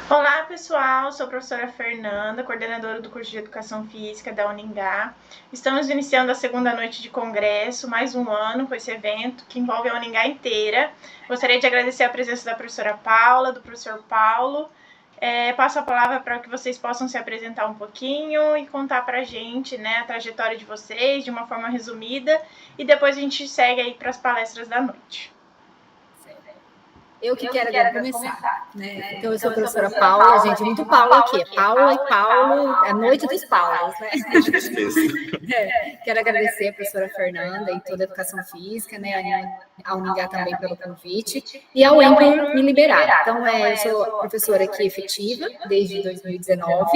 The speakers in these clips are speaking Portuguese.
Olá, pessoal, sou a professora Fernanda, coordenadora do curso de Educação Física da Uningá. Estamos iniciando a segunda noite de congresso, mais um ano com esse evento que envolve a Uningá inteira. Gostaria de agradecer a presença da professora Paula, do professor Paulo. Passo a palavra para que vocês possam se apresentar um pouquinho e contar para a gente, né, a trajetória de vocês de uma forma resumida, e depois a gente segue aí para as palestras da noite. Eu que quero começar, né? Então, eu sou a professora Paula, gente, muito Paula aqui, Paula e Paulo, é a noite dos Paulos, né? Quero agradecer a professora Fernanda e toda a Educação Física, né? A Uningá também pelo convite, e ao EM me liberar. Então, eu sou professora aqui efetiva desde 2019,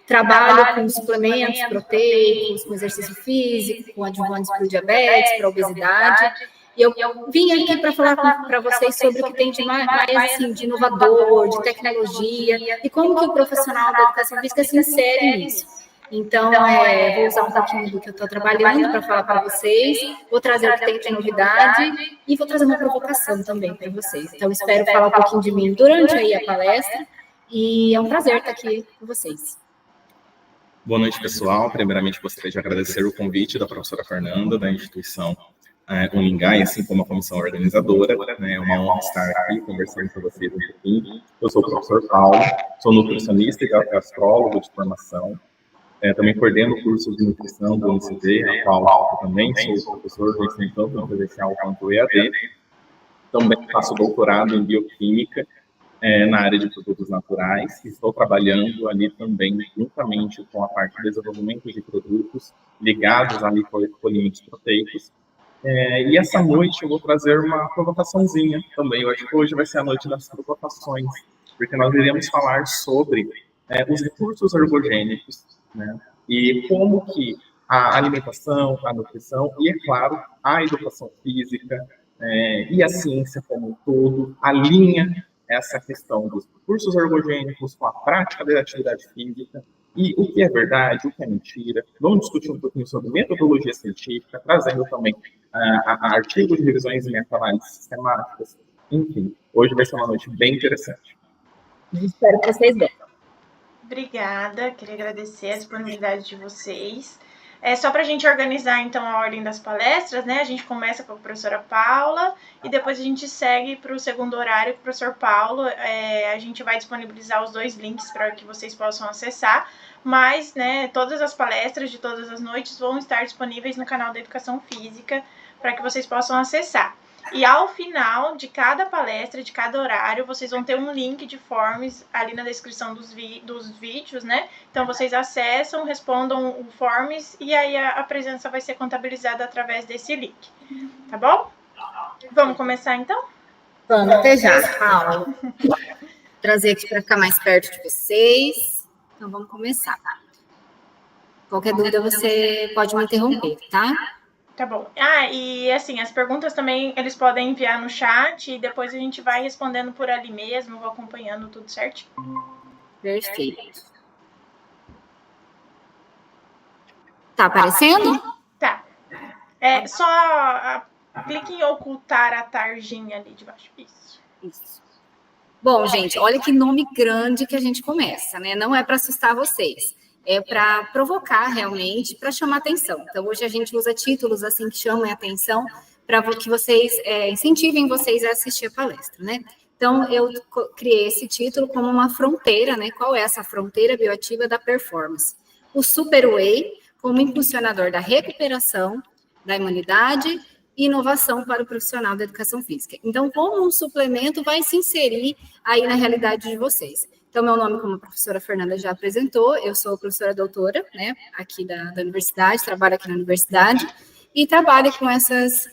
trabalho com suplementos proteicos, com exercício físico, com adjuvantes para o diabetes, para a obesidade. E eu vim aqui para falar para vocês sobre o que tem de mais assim, de inovador, de tecnologia, e como que o profissional da educação física se insere nisso. Então, vou usar um pouquinho do que eu estou trabalhando para falar para vocês, vou trazer o que tem de novidade e vou trazer uma provocação também para vocês. Então, espero falar um pouquinho de mim durante aí a palestra, e é um prazer estar aqui com vocês. Boa noite, pessoal. Primeiramente, gostaria de agradecer o convite da professora Fernanda, da instituição Uningá, e assim como a comissão organizadora, né, é uma honra estar aqui conversando com vocês um pouquinho. Eu sou o professor Paulo, sou nutricionista e gastrólogo de formação, também coordeno o curso de nutrição do UNCD, a qual eu também sou professor do ensino tanto presencial quanto EAD. Também faço doutorado em bioquímica na área de produtos naturais, e estou trabalhando ali também juntamente com a parte de desenvolvimento de produtos ligados a poliméros proteicos. E essa noite eu vou trazer uma provocaçãozinha também. Eu acho que hoje vai ser a noite das provocações, porque nós iremos falar sobre os recursos ergogênicos, né? E como que a alimentação, a nutrição e, é claro, a educação física e a ciência como um todo alinha essa questão dos recursos ergogênicos com a prática da atividade física, e o que é verdade, o que é mentira. Vamos discutir um pouquinho sobre metodologia científica, trazendo também artigos de revisões e meta-análises sistemáticas. Enfim, hoje vai ser uma noite bem interessante. Espero que vocês gostem. Obrigada, queria agradecer a disponibilidade de vocês. Só para a gente organizar, então, a ordem das palestras, né? A gente começa com a professora Paula e depois a gente segue para o segundo horário com o professor Paulo. A gente vai disponibilizar os dois links para que vocês possam acessar, mas, né, todas as palestras de todas as noites vão estar disponíveis no canal da Educação Física para que vocês possam acessar. E ao final de cada palestra, de cada horário, vocês vão ter um link de forms ali na descrição dos vídeos, né? Então, vocês acessam, respondam o forms e aí a presença vai ser contabilizada através desse link. Tá bom? Vamos começar, então? Vamos, até já, Paulo. Trazer aqui para ficar mais perto de vocês. Então, vamos começar. Qualquer dúvida, você pode me interromper, tá? Tá bom. E assim, as perguntas também eles podem enviar no chat e depois a gente vai respondendo por ali mesmo, vou acompanhando tudo certinho. Perfeito. Tá aparecendo? Tá. Só clique em ocultar a tarjinha ali de baixo. Isso. Bom, gente, olha que nome grande que a gente começa, né? Não é para assustar vocês. É para provocar realmente, para chamar atenção. Então, hoje a gente usa títulos assim que chamem a atenção para que vocês incentivem vocês a assistir a palestra, né? Então, eu criei esse título como uma fronteira, né? Qual é essa fronteira bioativa da performance? O Super Whey como impulsionador da recuperação, da imunidade e inovação para o profissional da educação física. Então, como um suplemento vai se inserir aí na realidade de vocês? Então, meu nome, como a professora Fernanda já apresentou, eu sou professora doutora, né, aqui da universidade, trabalho aqui na universidade, e trabalho com esses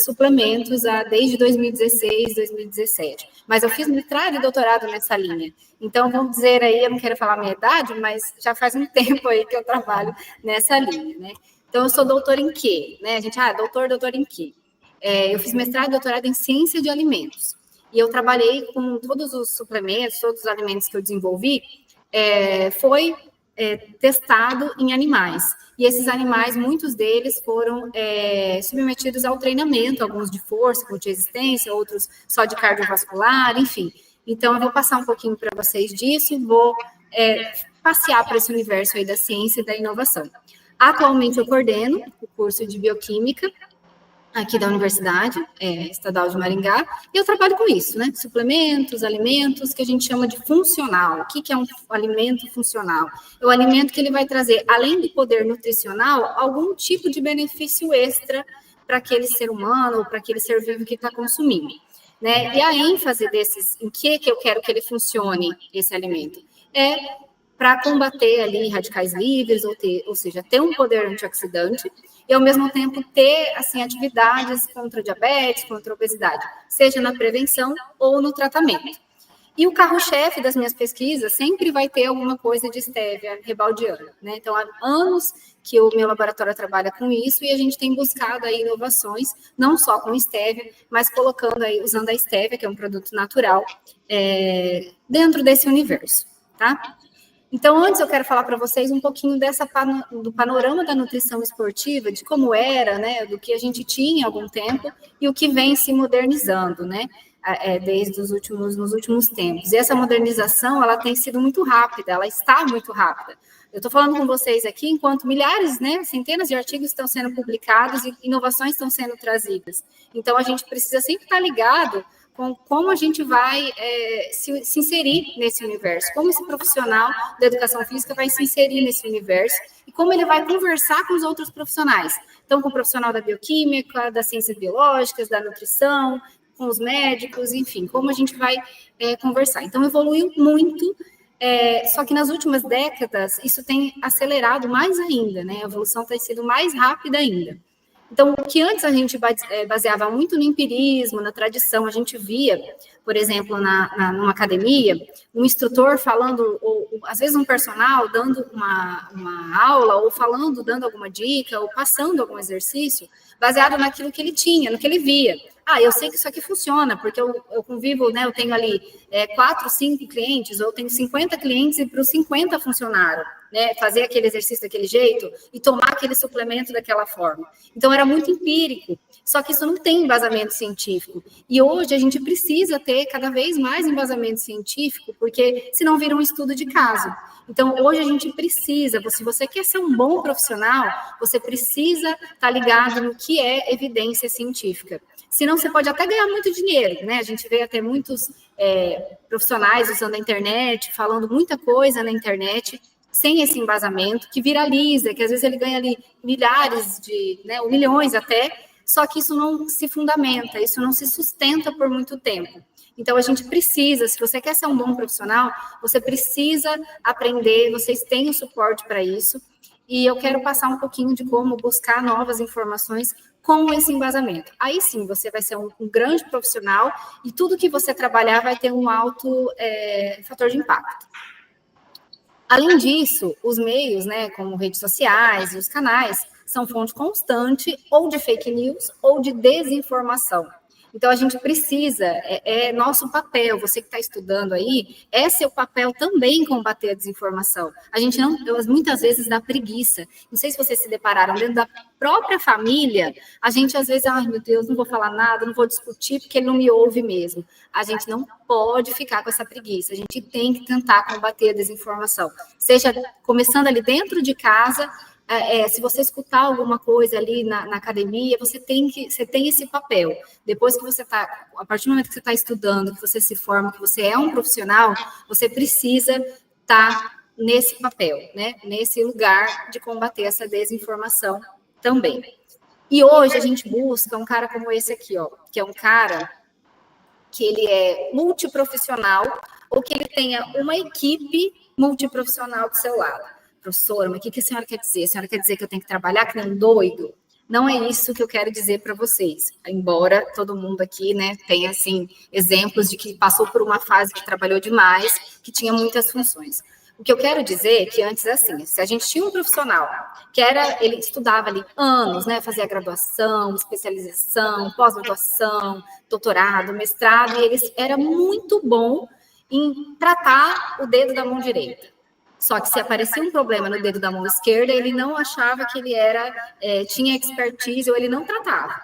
suplementos desde 2016, 2017. Mas eu fiz mestrado e doutorado nessa linha. Então, vamos dizer aí, eu não quero falar a minha idade, mas já faz um tempo aí que eu trabalho nessa linha, né? Então, eu sou doutora em quê? Né? A gente, doutora em quê? Eu fiz mestrado e doutorado em ciência de alimentos. E eu trabalhei com todos os suplementos, todos os alimentos que eu desenvolvi, foi testado em animais. E esses animais, muitos deles foram submetidos ao treinamento, alguns de força, multi-resistência, outros só de cardiovascular, enfim. Então, eu vou passar um pouquinho para vocês disso e vou passear por esse universo aí da ciência e da inovação. Atualmente, eu coordeno o curso de Bioquímica aqui da Universidade Estadual de Maringá, e eu trabalho com isso, né? Suplementos, alimentos, que a gente chama de funcional. O que é um alimento funcional? É o alimento que ele vai trazer, além do poder nutricional, algum tipo de benefício extra para aquele ser humano ou para aquele ser vivo que está consumindo, né? E a ênfase em que eu quero que ele funcione, esse alimento, para combater ali radicais livres, ou seja, ter um poder antioxidante, e, ao mesmo tempo, ter, assim, atividades contra o diabetes, contra a obesidade, seja na prevenção ou no tratamento. E o carro-chefe das minhas pesquisas sempre vai ter alguma coisa de estévia rebaldiana, né? Então, há anos que o meu laboratório trabalha com isso, e a gente tem buscado aí inovações, não só com estévia, mas usando a estévia, que é um produto natural, dentro desse universo, tá? Então, antes eu quero falar para vocês um pouquinho do panorama da nutrição esportiva, de como era, né, do que a gente tinha há algum tempo e o que vem se modernizando, né, nos últimos tempos. E essa modernização, ela tem sido muito rápida, ela está muito rápida. Eu estou falando com vocês aqui enquanto milhares, né, centenas de artigos estão sendo publicados e inovações estão sendo trazidas. Então, a gente precisa sempre estar ligado com como a gente vai se inserir nesse universo, como esse profissional da educação física vai se inserir nesse universo e como ele vai conversar com os outros profissionais. Então, com o profissional da bioquímica, das ciências biológicas, da nutrição, com os médicos, enfim, como a gente vai conversar. Então, evoluiu muito, só que nas últimas décadas isso tem acelerado mais ainda, né? A evolução tem sido mais rápida ainda. Então, o que antes a gente baseava muito no empirismo, na tradição, a gente via, por exemplo, numa academia, um instrutor falando, ou às vezes um personal dando uma aula, ou dando alguma dica, ou passando algum exercício, baseado naquilo que ele tinha, no que ele via. Eu sei que isso aqui funciona, porque eu convivo, né, eu tenho ali 4, 5 clientes, ou eu tenho 50 clientes e para os 50 funcionaram, né, fazer aquele exercício daquele jeito e tomar aquele suplemento daquela forma. Então, era muito empírico, só que isso não tem embasamento científico. E hoje a gente precisa ter cada vez mais embasamento científico, porque senão vira um estudo de caso. Então, hoje a gente precisa, se você quer ser um bom profissional, você precisa estar ligado no que é evidência científica. Senão você pode até ganhar muito dinheiro, né? A gente vê até muitos profissionais usando a internet, falando muita coisa na internet, sem esse embasamento, que viraliza, que às vezes ele ganha ali milhares ou milhões até, só que isso não se fundamenta, isso não se sustenta por muito tempo. Então, a gente precisa, se você quer ser um bom profissional, você precisa aprender, vocês têm o suporte para isso, e eu quero passar um pouquinho de como buscar novas informações com esse embasamento. Aí sim, você vai ser um grande profissional e tudo que você trabalhar vai ter um alto fator de impacto. Além disso, os meios, né, como redes sociais e os canais, são fonte constante ou de fake news ou de desinformação. Então, a gente precisa, nosso papel, você que está estudando aí, é seu papel também combater a desinformação. A gente muitas vezes dá preguiça. Não sei se vocês se depararam, dentro da própria família, a gente às vezes, meu Deus, não vou falar nada, não vou discutir porque ele não me ouve mesmo. A gente não pode ficar com essa preguiça, a gente tem que tentar combater a desinformação. Seja começando ali dentro de casa, se você escutar alguma coisa ali na academia, você tem esse papel. Depois que você está, a partir do momento que você está estudando, que você se forma, que você é um profissional, você precisa estar nesse papel, né? Nesse lugar de combater essa desinformação também. E hoje a gente busca um cara como esse aqui, ó, que é um cara que ele é multiprofissional ou que ele tenha uma equipe multiprofissional do seu lado. Professora, mas o que a senhora quer dizer? A senhora quer dizer que eu tenho que trabalhar que nem um doido? Não é isso que eu quero dizer para vocês. Embora todo mundo aqui, né, tenha, assim, exemplos de que passou por uma fase que trabalhou demais, que tinha muitas funções. O que eu quero dizer é que antes, assim, se a gente tinha um profissional que ele estudava ali anos, né, fazia graduação, especialização, pós-graduação, doutorado, mestrado, e ele era muito bom em tratar o dedo da mão direita. Só que se aparecia um problema no dedo da mão esquerda, ele não achava que ele tinha expertise ou ele não tratava,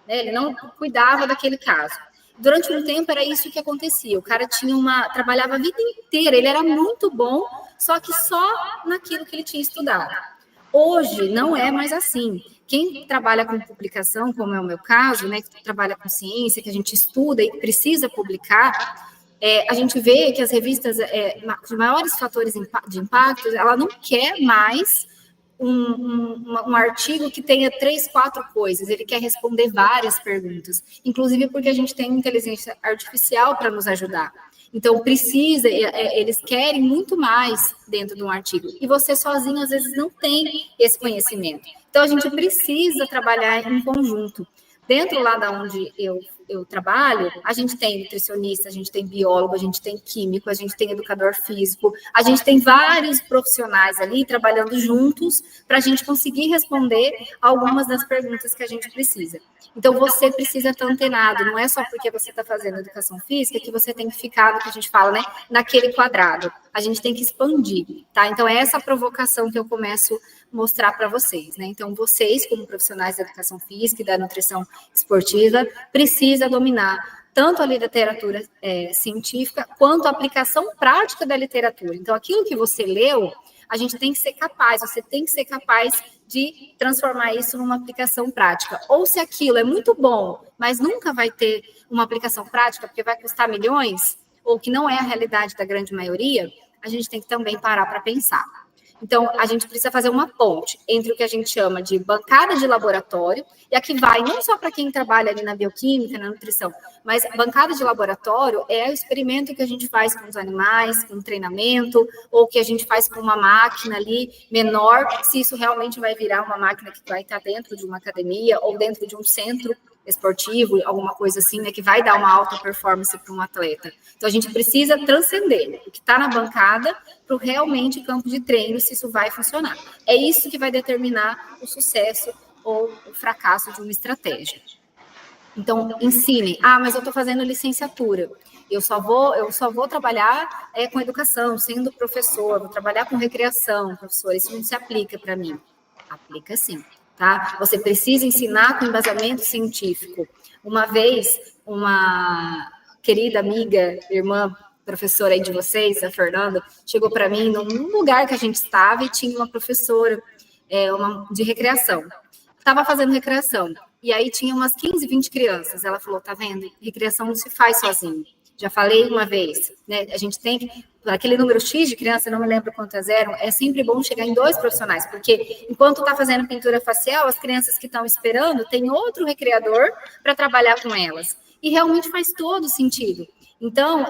né? Ele não cuidava daquele caso. Durante um tempo era isso que acontecia. O cara trabalhava a vida inteira, ele era muito bom, só que só naquilo que ele tinha estudado. Hoje não é mais assim. Quem trabalha com publicação, como é o meu caso, né, que trabalha com ciência, que a gente estuda e precisa publicar, a gente vê que as revistas de maiores fatores de impacto, ela não quer mais um artigo que tenha 3, 4 coisas, ele quer responder várias perguntas, inclusive porque a gente tem inteligência artificial para nos ajudar. Então, eles querem muito mais dentro de um artigo, e você sozinho, às vezes, não tem esse conhecimento. Então, a gente precisa trabalhar em conjunto. Dentro lá da onde eu trabalho, a gente tem nutricionista, a gente tem biólogo, a gente tem químico, a gente tem educador físico, a gente tem vários profissionais ali trabalhando juntos para a gente conseguir responder algumas das perguntas que a gente precisa. Então, você precisa estar antenado, não é só porque você está fazendo educação física que você tem que ficar, no que a gente fala, né, naquele quadrado. A gente tem que expandir, tá? Então, é essa provocação que eu começo a mostrar para vocês, né? Então, vocês, como profissionais da educação física e da nutrição esportiva, precisam dominar tanto a literatura científica quanto a aplicação prática da literatura. Então, aquilo que você leu, a gente tem que ser capaz, você tem que ser capaz de transformar isso numa aplicação prática. Ou se aquilo é muito bom, mas nunca vai ter uma aplicação prática, porque vai custar milhões, ou que não é a realidade da grande maioria, a gente tem que também parar para pensar. Então, a gente precisa fazer uma ponte entre o que a gente chama de bancada de laboratório, e aqui vai não só para quem trabalha ali na bioquímica, na nutrição, mas bancada de laboratório é o experimento que a gente faz com os animais, com treinamento, ou que a gente faz com uma máquina ali menor, se isso realmente vai virar uma máquina que vai estar dentro de uma academia ou dentro de um centro esportivo, alguma coisa assim, né, que vai dar uma alta performance para um atleta. Então, a gente precisa transcender o que está na bancada para o realmente campo de treino, se isso vai funcionar. É isso que vai determinar o sucesso ou o fracasso de uma estratégia. Então, ensine. Mas eu estou fazendo licenciatura. Eu só vou trabalhar com educação, sendo professor, vou trabalhar com recreação, professor. Isso não se aplica para mim. Aplica sim. Tá? Você precisa ensinar com embasamento científico. Uma vez, uma querida amiga, irmã, professora aí de vocês, a Fernanda, chegou para mim num lugar que a gente estava e tinha uma professora de recreação. Estava fazendo recreação. E aí tinha umas 15, 20 crianças. Ela falou, tá vendo? Recreação não se faz sozinho. Já falei uma vez, né? A gente tem que, aquele número X de crianças, não me lembro quantas eram, é sempre bom chegar em 2 profissionais, porque enquanto está fazendo pintura facial, as crianças que estão esperando, tem outro recreador para trabalhar com elas. E realmente faz todo sentido. Então,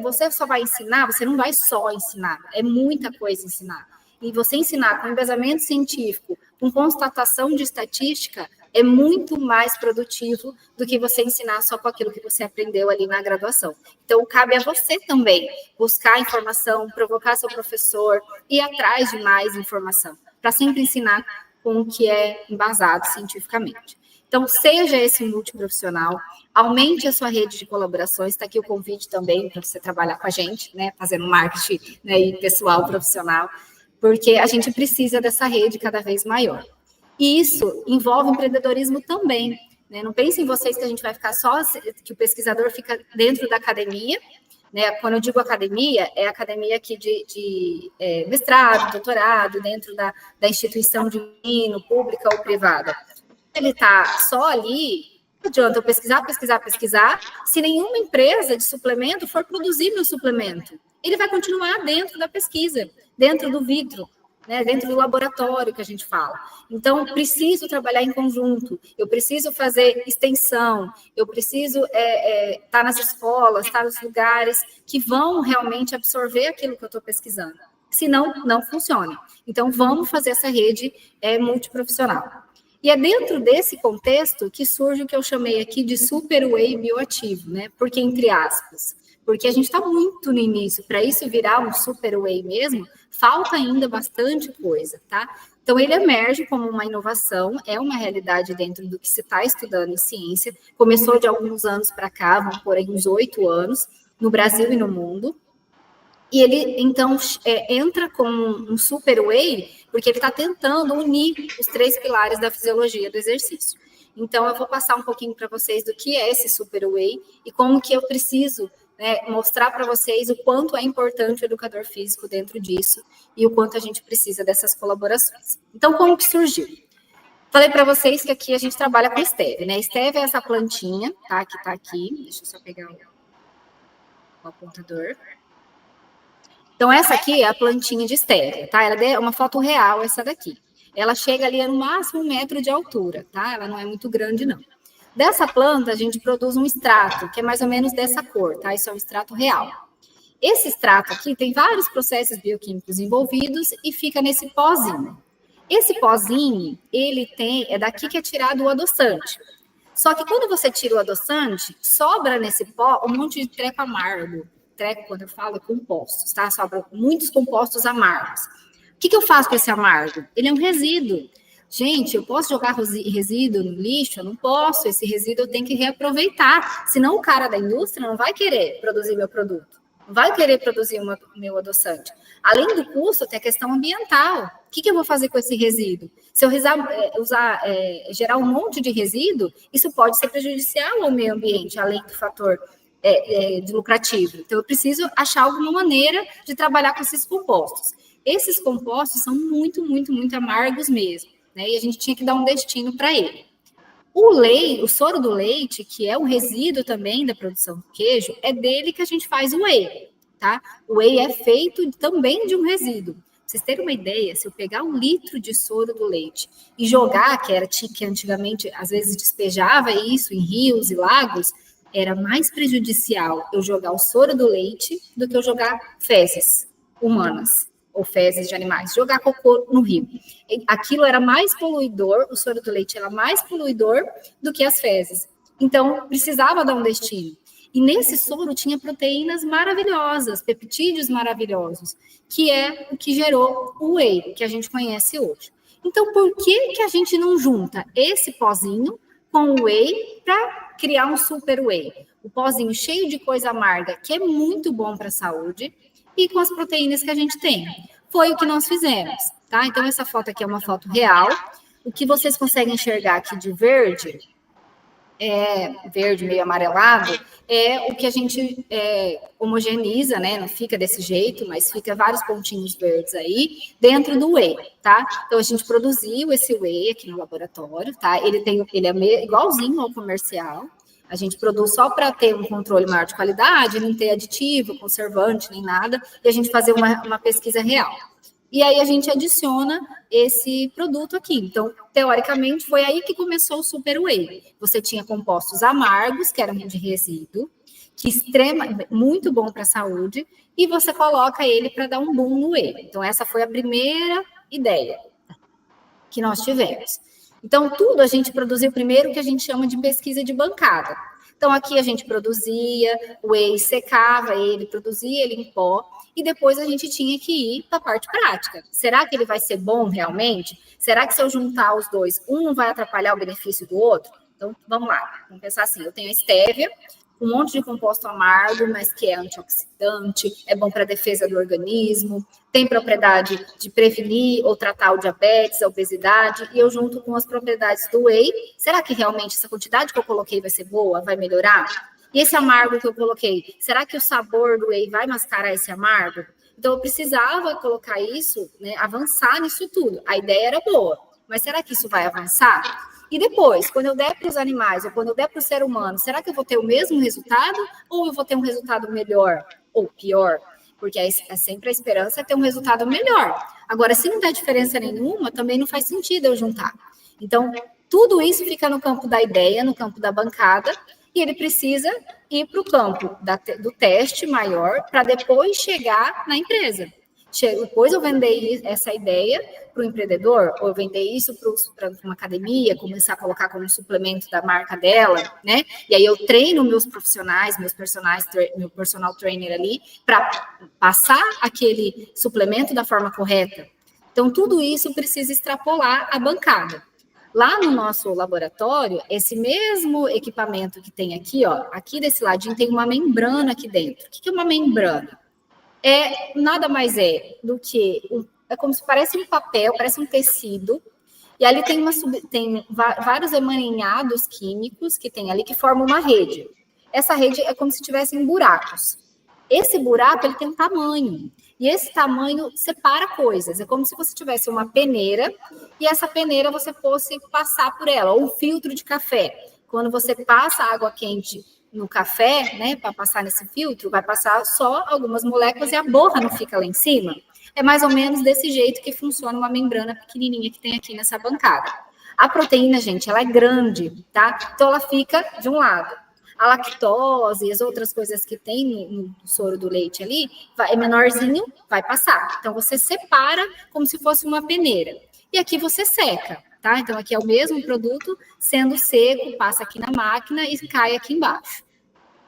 você só vai ensinar, você não vai só ensinar, é muita coisa ensinar. E você ensinar com embasamento científico, com constatação de estatística, é muito mais produtivo do que você ensinar só com aquilo que você aprendeu ali na graduação. Então, cabe a você também buscar informação, provocar seu professor, ir atrás de mais informação, para sempre ensinar com o que é embasado cientificamente. Então, seja esse multiprofissional, aumente a sua rede de colaborações, está aqui o convite também para você trabalhar com a gente, né, fazendo marketing, né, e pessoal, profissional, porque a gente precisa dessa rede cada vez maior. E isso envolve empreendedorismo também, né? Não pensem vocês que a gente vai ficar só, que o pesquisador fica dentro da academia, né? Quando eu digo academia, é academia aqui de mestrado, doutorado, dentro da instituição de ensino, pública ou privada. Ele está só ali, não adianta eu pesquisar, se nenhuma empresa de suplemento for produzir meu suplemento. Ele vai continuar dentro da pesquisa, dentro do vidro, né, dentro do laboratório que a gente fala. Então, preciso trabalhar em conjunto, eu preciso fazer extensão, eu preciso estar nas escolas, estar nos lugares que vão realmente absorver aquilo que eu estou pesquisando. Senão, não funciona. Então, vamos fazer essa rede multiprofissional. E é dentro desse contexto que surge o que eu chamei aqui de super whey bioativo, né? Porque, entre aspas, porque a gente está muito no início, para isso virar um super whey mesmo, falta ainda bastante coisa, tá? Então, ele emerge como uma inovação, é uma realidade dentro do que se está estudando em ciência, começou de alguns anos para cá, vamos por aí uns 8 anos, no Brasil e no mundo, E ele, então, entra como um super whey, porque ele está tentando unir os 3 pilares da fisiologia do exercício. Então, eu vou passar um pouquinho para vocês do que é esse super whey e como que eu preciso, né, mostrar para vocês o quanto é importante o educador físico dentro disso e o quanto a gente precisa dessas colaborações. Então, como que surgiu? Falei para vocês que aqui a gente trabalha com stevia, né? Stevia é essa plantinha, tá? Que tá aqui. Deixa eu só pegar o apontador. Então, essa aqui é a plantinha de stevia, tá? Ela é uma foto real, essa daqui. Ela chega ali no máximo 1 metro de altura, tá? Ela não é muito grande, não. Dessa planta, a gente produz um extrato, que é mais ou menos dessa cor, tá? Isso é um extrato real. Esse extrato aqui tem vários processos bioquímicos envolvidos e fica nesse pozinho. Esse pozinho, é daqui que é tirado o adoçante. Só que quando você tira o adoçante, sobra nesse pó um monte de treco amargo. Treco, quando eu falo, é compostos, tá? Sobram muitos compostos amargos. O que eu faço com esse amargo? Ele é um resíduo. Gente, eu posso jogar resíduo no lixo? Eu não posso. Esse resíduo eu tenho que reaproveitar. Senão o cara da indústria não vai querer produzir meu produto. Não vai querer produzir o meu adoçante. Além do custo, tem a questão ambiental. O que eu vou fazer com esse resíduo? Se eu gerar um monte de resíduo, isso pode ser prejudicial ao meio ambiente, além do fator de lucrativo. Então, eu preciso achar alguma maneira de trabalhar com esses compostos. Esses compostos são muito, muito, muito amargos mesmo, né? E a gente tinha que dar um destino para ele. O soro do leite, que é um resíduo também da produção do queijo, é dele que a gente faz o whey, tá? O whey é feito também de um resíduo. Pra vocês terem uma ideia, se eu pegar 1 litro de soro do leite e jogar, que antigamente às vezes despejava isso em rios e lagos, era mais prejudicial eu jogar o soro do leite do que eu jogar fezes humanas ou fezes de animais, jogar cocô no rio. Aquilo era mais poluidor, o soro do leite era mais poluidor do que as fezes. Então, precisava dar um destino. E nesse soro tinha proteínas maravilhosas, peptídeos maravilhosos, que é o que gerou o whey, que a gente conhece hoje. Então, por que a gente não junta esse pozinho com o whey para criar um super whey? O pozinho cheio de coisa amarga, que é muito bom para a saúde, e com as proteínas que a gente tem. Foi o que nós fizemos, tá? Então, essa foto aqui é uma foto real. O que vocês conseguem enxergar aqui de verde, verde meio amarelado, é o que a gente homogeneiza, né? Não fica desse jeito, mas fica vários pontinhos verdes aí dentro do whey, tá? Então, a gente produziu esse whey aqui no laboratório, tá? Ele é igualzinho ao comercial. A gente produz só para ter um controle maior de qualidade, não ter aditivo, conservante, nem nada, e a gente fazer uma pesquisa real. E aí a gente adiciona esse produto aqui. Então, teoricamente, foi aí que começou o Super Whey. Você tinha compostos amargos, que eram de resíduo, que muito bom para a saúde, e você coloca ele para dar um boom no whey. Então, essa foi a primeira ideia que nós tivemos. Então, tudo a gente produziu primeiro o que a gente chama de pesquisa de bancada. Então, aqui a gente produzia, o whey secava ele, produzia ele em pó, e depois a gente tinha que ir para a parte prática. Será que ele vai ser bom realmente? Será que se eu juntar os dois, um não vai atrapalhar o benefício do outro? Então, vamos lá, vamos pensar assim, eu tenho a stevia, um monte de composto amargo, mas que é antioxidante, é bom para a defesa do organismo, tem propriedade de prevenir ou tratar o diabetes, a obesidade, e eu junto com as propriedades do whey, será que realmente essa quantidade que eu coloquei vai ser boa, vai melhorar? E esse amargo que eu coloquei, será que o sabor do whey vai mascarar esse amargo? Então, eu precisava colocar isso, né, avançar nisso tudo. A ideia era boa, mas será que isso vai avançar? E depois, quando eu der para os animais ou quando eu der para o ser humano, será que eu vou ter o mesmo resultado ou eu vou ter um resultado melhor ou pior? Porque é sempre a esperança é ter um resultado melhor. Agora, se não der diferença nenhuma, também não faz sentido eu juntar. Então, tudo isso fica no campo da ideia, no campo da bancada, e ele precisa ir para o campo do teste maior para depois chegar na empresa. Depois eu vender essa ideia para o empreendedor, ou eu vender isso para uma academia, começar a colocar como suplemento da marca dela, né? E aí eu treino meus profissionais, meu personal trainer ali, para passar aquele suplemento da forma correta. Então, tudo isso precisa extrapolar a bancada. Lá no nosso laboratório, esse mesmo equipamento que tem aqui, ó, aqui desse ladinho tem uma membrana aqui dentro. O que é uma membrana? nada mais do que é como se parece um papel, parece um tecido, e ali tem vários emaranhados químicos que tem ali que formam uma rede. Essa rede é como se tivessem buracos. Esse buraco ele tem um tamanho, e esse tamanho separa coisas. É como se você tivesse uma peneira, e essa peneira você fosse passar por ela, ou um filtro de café. Quando você passa água quente no café, né, para passar nesse filtro, vai passar só algumas moléculas e a borra não fica lá em cima. É mais ou menos desse jeito que funciona uma membrana pequenininha que tem aqui nessa bancada. A proteína, gente, ela é grande, tá? Então, ela fica de um lado. A lactose e as outras coisas que tem no soro do leite ali, é menorzinho, vai passar. Então, você separa como se fosse uma peneira. E aqui você seca, tá? Então, aqui é o mesmo produto, sendo seco, passa aqui na máquina e cai aqui embaixo.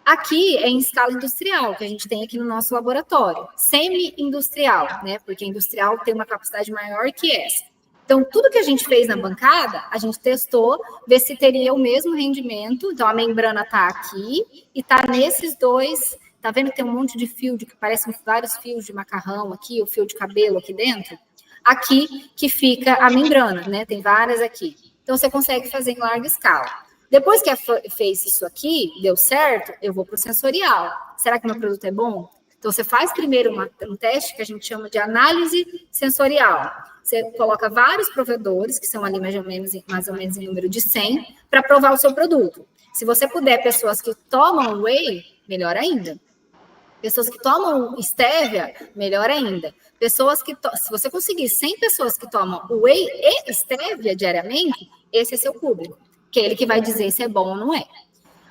Aqui é em escala industrial, que a gente tem aqui no nosso laboratório. Semi-industrial, né? Porque industrial tem uma capacidade maior que essa. Então, tudo que a gente fez na bancada, a gente testou, ver se teria o mesmo rendimento. Então, a membrana está aqui e está nesses dois. Tá vendo que tem um monte de fio, que parecem vários fios de macarrão aqui, o fio de cabelo aqui dentro? Aqui que fica a membrana, né? Tem várias aqui. Então, você consegue fazer em larga escala. Depois que fez isso aqui, deu certo, eu vou para o sensorial. Será que meu produto é bom? Então, você faz primeiro um teste que a gente chama de análise sensorial. Você coloca vários provedores, que são ali mais ou menos em número de 100, para provar o seu produto. Se você puder, pessoas que tomam whey, melhor ainda. Pessoas que tomam stevia, melhor ainda. Se você conseguir 100 pessoas que tomam whey e stevia diariamente, esse é seu público, que é ele que vai dizer se é bom ou não é.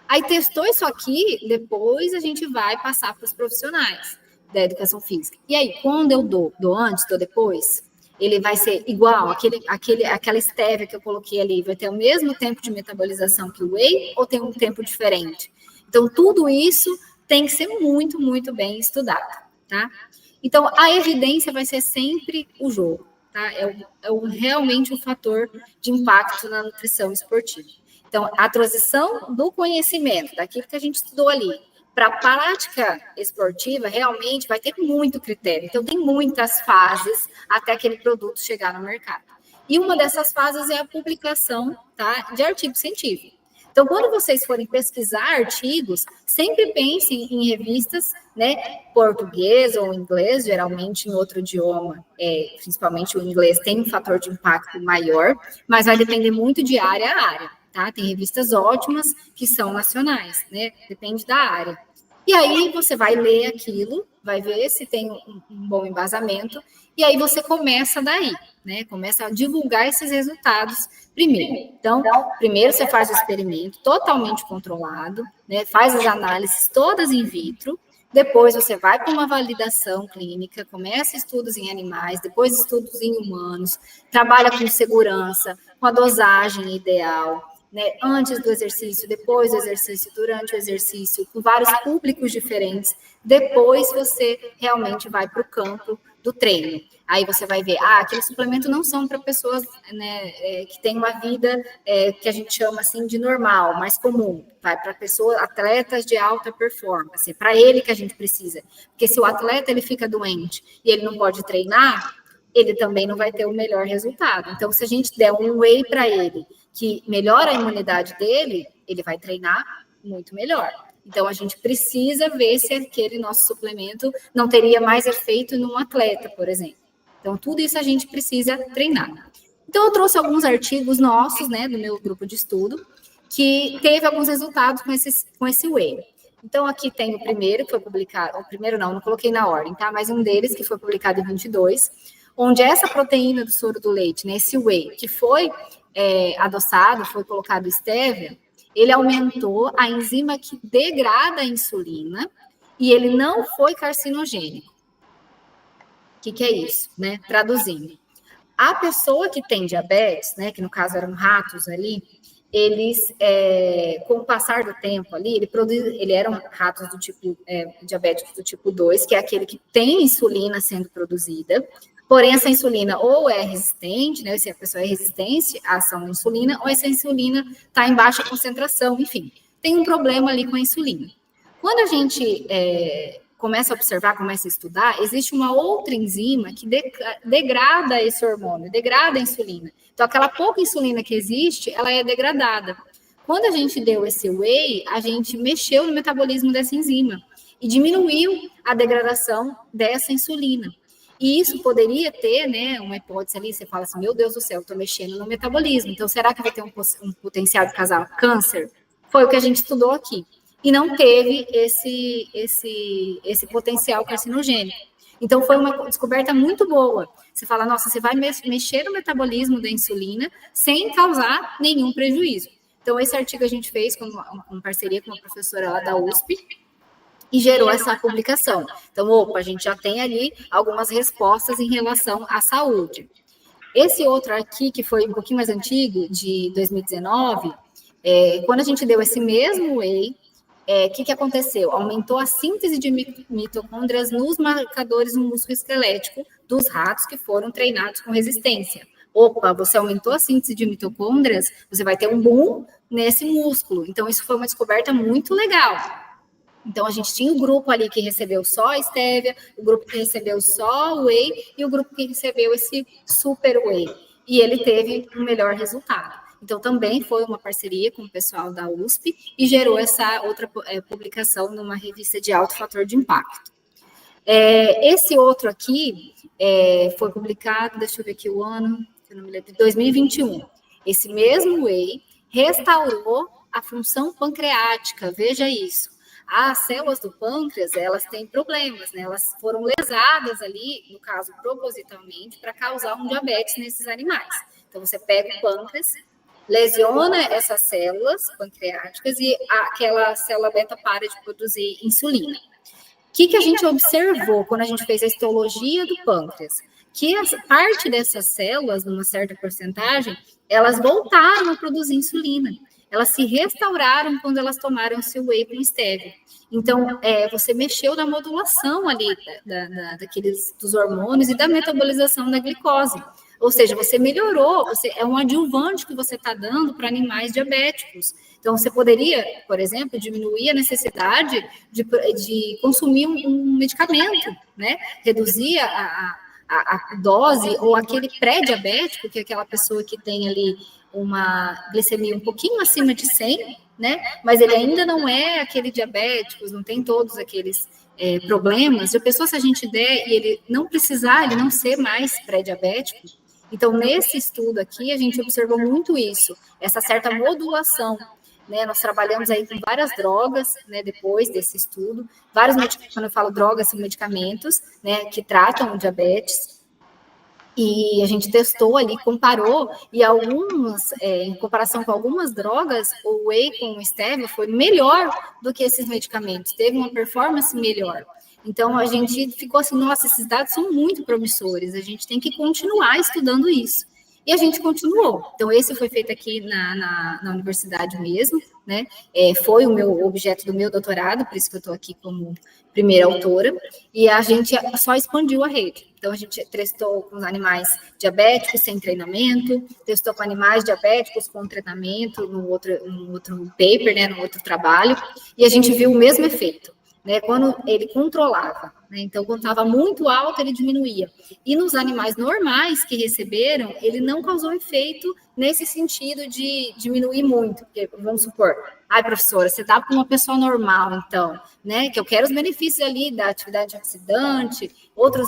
Aí testou isso aqui, depois a gente vai passar para os profissionais da educação física. E aí, quando eu dou antes, dou depois, ele vai ser igual, aquela stevia que eu coloquei ali, vai ter o mesmo tempo de metabolização que o whey ou tem um tempo diferente? Então, tudo isso tem que ser muito, muito bem estudado, tá? Então, a evidência vai ser sempre o jogo, tá? Realmente o fator de impacto na nutrição esportiva. Então, a transição do conhecimento, daquilo que a gente estudou ali, para a prática esportiva, realmente vai ter muito critério. Então, tem muitas fases até aquele produto chegar no mercado. E uma dessas fases é a publicação, tá, de artigo científico. Então, quando vocês forem pesquisar artigos, sempre pensem em revistas, né, português ou inglês, geralmente em outro idioma, principalmente o inglês tem um fator de impacto maior, mas vai depender muito de área a área, tá? Tem revistas ótimas que são nacionais, né? Depende da área. E aí você vai ler aquilo, vai ver se tem um bom embasamento, e aí você começa daí, né? Começa a divulgar esses resultados primeiro. Então, primeiro você faz o experimento totalmente controlado, né? Faz as análises todas in vitro, depois você vai para uma validação clínica, começa estudos em animais, depois estudos em humanos, trabalha com segurança, com a dosagem ideal, né, antes do exercício, depois do exercício, durante o exercício, com vários públicos diferentes. Depois você realmente vai para o campo do treino. Aí você vai ver, aqueles suplementos não são para pessoas, né, que têm uma vida que a gente chama assim de normal, mais comum. Vai para pessoas, atletas de alta performance. É para ele que a gente precisa. Porque se o atleta ele fica doente e ele não pode treinar, ele também não vai ter o melhor resultado. Então, se a gente der um whey para ele, que melhora a imunidade dele, ele vai treinar muito melhor. Então, a gente precisa ver se aquele nosso suplemento não teria mais efeito num atleta, por exemplo. Então, tudo isso a gente precisa treinar. Então, eu trouxe alguns artigos nossos, né, do meu grupo de estudo, que teve alguns resultados com esse whey. Então, aqui tem o primeiro que foi publicado, o primeiro não coloquei na ordem, tá? Mas um deles que foi publicado em 22, onde essa proteína do soro do leite, né, esse whey, que foi adoçado, foi colocado stevia, ele aumentou a enzima que degrada a insulina e ele não foi carcinogênico. O que é isso, né? Traduzindo. A pessoa que tem diabetes, né, que no caso eram ratos ali, eles, com o passar do tempo ali, ele eram ratos do tipo, diabéticos do tipo 2, que é aquele que tem insulina sendo produzida, porém essa insulina ou é resistente, né, se a pessoa é resistente à ação da insulina, ou essa insulina está em baixa concentração, enfim, tem um problema ali com a insulina. Quando a gente começa a observar, começa a estudar, existe uma outra enzima que degrada esse hormônio, degrada a insulina. Então, aquela pouca insulina que existe, ela é degradada. Quando a gente deu esse whey, a gente mexeu no metabolismo dessa enzima e diminuiu a degradação dessa insulina. E isso poderia ter, né, uma hipótese ali, você fala assim, meu Deus do céu, estou mexendo no metabolismo, então será que vai ter um potencial de causar câncer? Foi o que a gente estudou aqui. E não teve esse potencial carcinogênico. Então, foi uma descoberta muito boa. Você fala, nossa, você vai mexer no metabolismo da insulina sem causar nenhum prejuízo. Então, esse artigo a gente fez com parceria com uma professora lá da USP, e gerou essa publicação. Então, a gente já tem ali algumas respostas em relação à saúde. Esse outro aqui, que foi um pouquinho mais antigo, de 2019, quando a gente deu esse mesmo whey, o que aconteceu? Aumentou a síntese de mitocôndrias nos marcadores no músculo esquelético dos ratos que foram treinados com resistência. Você aumentou a síntese de mitocôndrias, você vai ter um boom nesse músculo. Então, isso foi uma descoberta muito legal. Então, a gente tinha um grupo ali que recebeu só a estévia, o grupo que recebeu só o whey e o grupo que recebeu esse super whey. E ele teve um melhor resultado. Então, também foi uma parceria com o pessoal da USP e gerou essa outra publicação numa revista de alto fator de impacto. Esse outro aqui foi publicado, deixa eu ver aqui o ano, eu não me lembro, de 2021. Esse mesmo whey restaurou a função pancreática, veja isso. As células do pâncreas, elas têm problemas, né? Elas foram lesadas ali, no caso, propositalmente, para causar um diabetes nesses animais. Então, você pega o pâncreas, lesiona essas células pancreáticas e aquela célula beta para de produzir insulina. O que a gente observou quando a gente fez a histologia do pâncreas? Que parte dessas células, numa certa porcentagem, elas voltaram a produzir insulina. Elas se restauraram quando elas tomaram o seu whey com stevia. Então, você mexeu na modulação ali dos hormônios e da metabolização da glicose. Ou seja, você melhorou, é um adjuvante que você está dando para animais diabéticos. Então, você poderia, por exemplo, diminuir a necessidade de consumir um medicamento, né? Reduzir a dose ou aquele pré-diabético, que é aquela pessoa que tem ali uma glicemia um pouquinho acima de 100, né? Mas ele ainda não é aquele diabético, não tem todos aqueles problemas. Se a pessoa, se a gente der e ele não precisar, ele não ser mais pré-diabético. Então, nesse estudo aqui, a gente observou muito isso, essa certa modulação, né? Nós trabalhamos aí com várias drogas, né? Depois desse estudo, quando eu falo drogas, são medicamentos, né? Que tratam o diabetes. E a gente testou ali, comparou, e em comparação com algumas drogas, o whey com o stevia foi melhor do que esses medicamentos, teve uma performance melhor. Então, a gente ficou assim, nossa, esses dados são muito promissores, a gente tem que continuar estudando isso. E a gente continuou. Então, esse foi feito aqui na universidade mesmo, né? Foi o meu objeto do meu doutorado, por isso que eu estou aqui como primeira autora, e a gente só expandiu a rede. Então, a gente testou com os animais diabéticos sem treinamento, testou com animais diabéticos com treinamento no outro paper, né, no outro trabalho, e a gente viu o mesmo efeito, né, quando ele controlava, né, então, quando estava muito alto, ele diminuía. E nos animais normais que receberam, ele não causou efeito nesse sentido de diminuir muito, porque, vamos supor, professora, você dá para uma pessoa normal, então, né, que eu quero os benefícios ali da atividade antioxidante, outros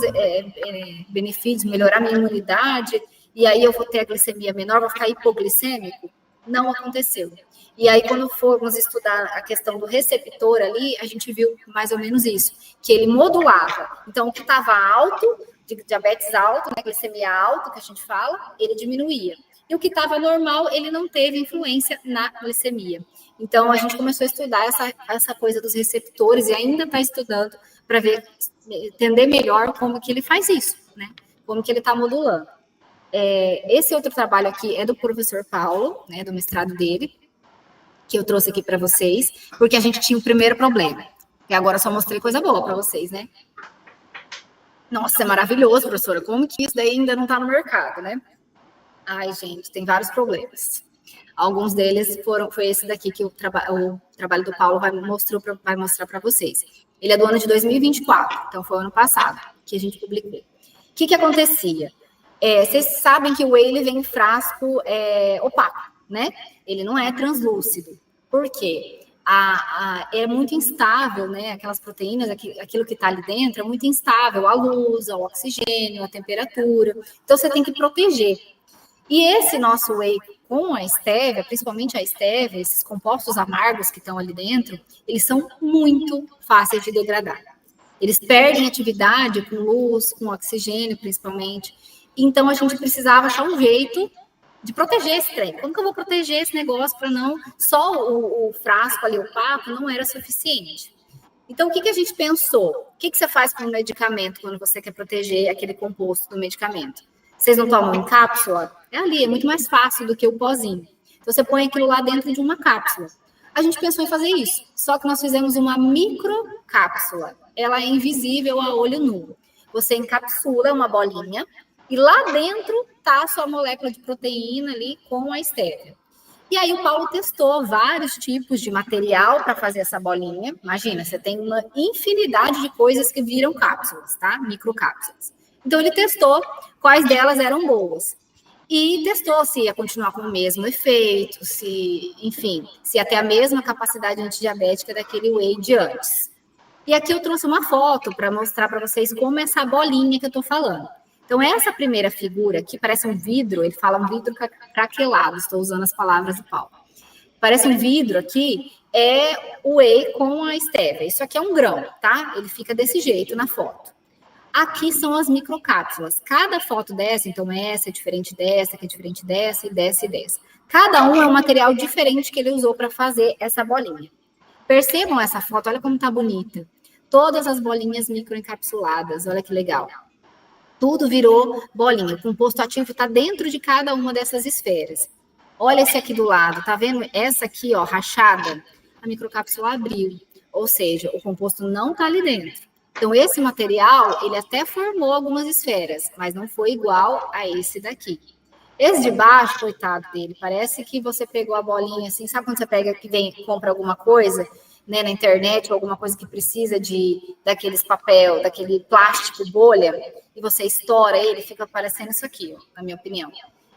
benefícios, melhorar minha imunidade, e aí eu vou ter a glicemia menor, vou ficar hipoglicêmico? Não aconteceu. E aí, quando formos estudar a questão do receptor ali, a gente viu mais ou menos isso, que ele modulava. Então, o que estava alto, de diabetes alto, né, glicemia alta, que a gente fala, ele diminuía. E o que estava normal, ele não teve influência na glicemia. Então, a gente começou a estudar essa coisa dos receptores e ainda está estudando para entender melhor como que ele faz isso, né? Como que ele está modulando. Esse outro trabalho aqui é do professor Paulo, né, do mestrado dele, que eu trouxe aqui para vocês, porque a gente tinha o primeiro problema. E agora eu só mostrei coisa boa para vocês, né? Nossa, é maravilhoso, professora. Como que isso daí ainda não está no mercado, né? Ai, gente, tem vários problemas. Alguns deles foi esse daqui que o trabalho do Paulo vai mostrar para vocês. Ele é do ano de 2024, então foi o ano passado que a gente publicou. O que acontecia? Vocês sabem que o whey ele vem em frasco opaco, né? Ele não é translúcido. Por quê? É muito instável, né? Aquelas proteínas, aquilo que está ali dentro é muito instável, a luz, o oxigênio, a temperatura. Então, você tem que proteger. E esse nosso whey com a estévia, principalmente a estévia, esses compostos amargos que estão ali dentro, eles são muito fáceis de degradar. Eles perdem atividade com luz, com oxigênio, principalmente. Então, a gente precisava achar um jeito de proteger esse trem. Como que eu vou proteger esse negócio para não... Só o frasco ali, o papo, não era suficiente. Então, o que a gente pensou? O que você faz com o medicamento quando você quer proteger aquele composto do medicamento? Vocês não tomam em cápsula? É ali, é muito mais fácil do que o pozinho. Então, você põe aquilo lá dentro de uma cápsula. A gente pensou em fazer isso, só que nós fizemos uma microcápsula. Ela é invisível a olho nu. Você encapsula uma bolinha e lá dentro está a sua molécula de proteína ali com a estévia. E aí o Paulo testou vários tipos de material para fazer essa bolinha. Imagina, você tem uma infinidade de coisas que viram cápsulas, tá? Microcápsulas. Então ele testou quais delas eram boas. E testou se ia continuar com o mesmo efeito, se ia ter a mesma capacidade antidiabética daquele whey de antes. E aqui eu trouxe uma foto para mostrar para vocês como é essa bolinha que eu estou falando. Então, essa primeira figura aqui parece um vidro, ele fala um vidro craquelado, estou usando as palavras do Paulo. Parece um vidro aqui, é o whey com a estévia. Isso aqui é um grão, tá? Ele fica desse jeito na foto. Aqui são as microcápsulas. Cada foto dessa, então essa é diferente dessa, que é diferente dessa, e dessa e dessa. Cada um é um material diferente que ele usou para fazer essa bolinha. Percebam essa foto, olha como tá bonita. Todas as bolinhas microencapsuladas, olha que legal. Tudo virou bolinha. O composto ativo está dentro de cada uma dessas esferas. Olha esse aqui do lado, tá vendo? Essa aqui, ó, rachada, a microcápsula abriu. Ou seja, o composto não está ali dentro. Então, esse material, ele até formou algumas esferas, mas não foi igual a esse daqui. Esse de baixo, coitado dele, parece que você pegou a bolinha assim, sabe quando você pega compra alguma coisa, né, na internet, ou alguma coisa que precisa daqueles papel, daquele plástico bolha, e você estoura ele, fica parecendo isso aqui, ó, na minha opinião.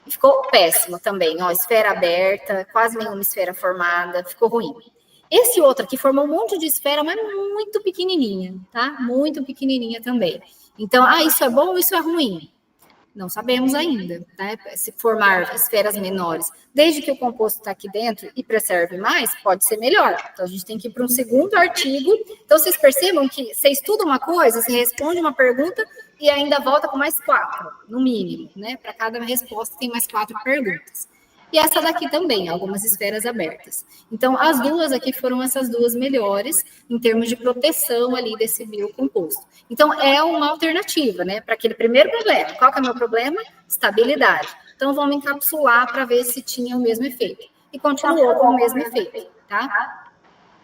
E ficou péssimo também, ó, esfera aberta, quase nenhuma esfera formada, ficou ruim. Esse outro aqui formou um monte de esfera, mas muito pequenininha, tá? Muito pequenininha também. Então, isso é bom ou isso é ruim? Não sabemos ainda, né? Se formar esferas menores, desde que o composto está aqui dentro e preserve mais, pode ser melhor. Então, a gente tem que ir para um segundo artigo. Então, vocês percebam que você estuda uma coisa, você responde uma pergunta e ainda volta com mais 4, no mínimo, né? Para cada resposta tem mais 4 perguntas. E essa daqui também, algumas esferas abertas. Então, as duas aqui foram essas duas melhores em termos de proteção ali desse biocomposto. Então, é uma alternativa, né, para aquele primeiro problema. Qual que é o meu problema? Estabilidade. Então, vamos encapsular para ver se tinha o mesmo efeito. E continuou com o mesmo efeito, tá?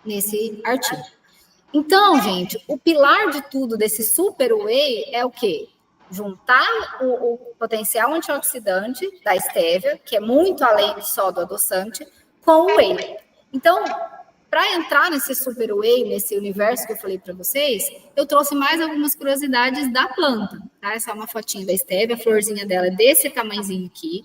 Nesse artigo. Então, gente, o pilar de tudo desse super whey é o quê? Juntar o potencial antioxidante da estévia, que é muito além só do adoçante, com o whey. Então, para entrar nesse super whey, nesse universo que eu falei para vocês, eu trouxe mais algumas curiosidades da planta. Tá? Essa é uma fotinha da estévia, a florzinha dela é desse tamanhozinho aqui.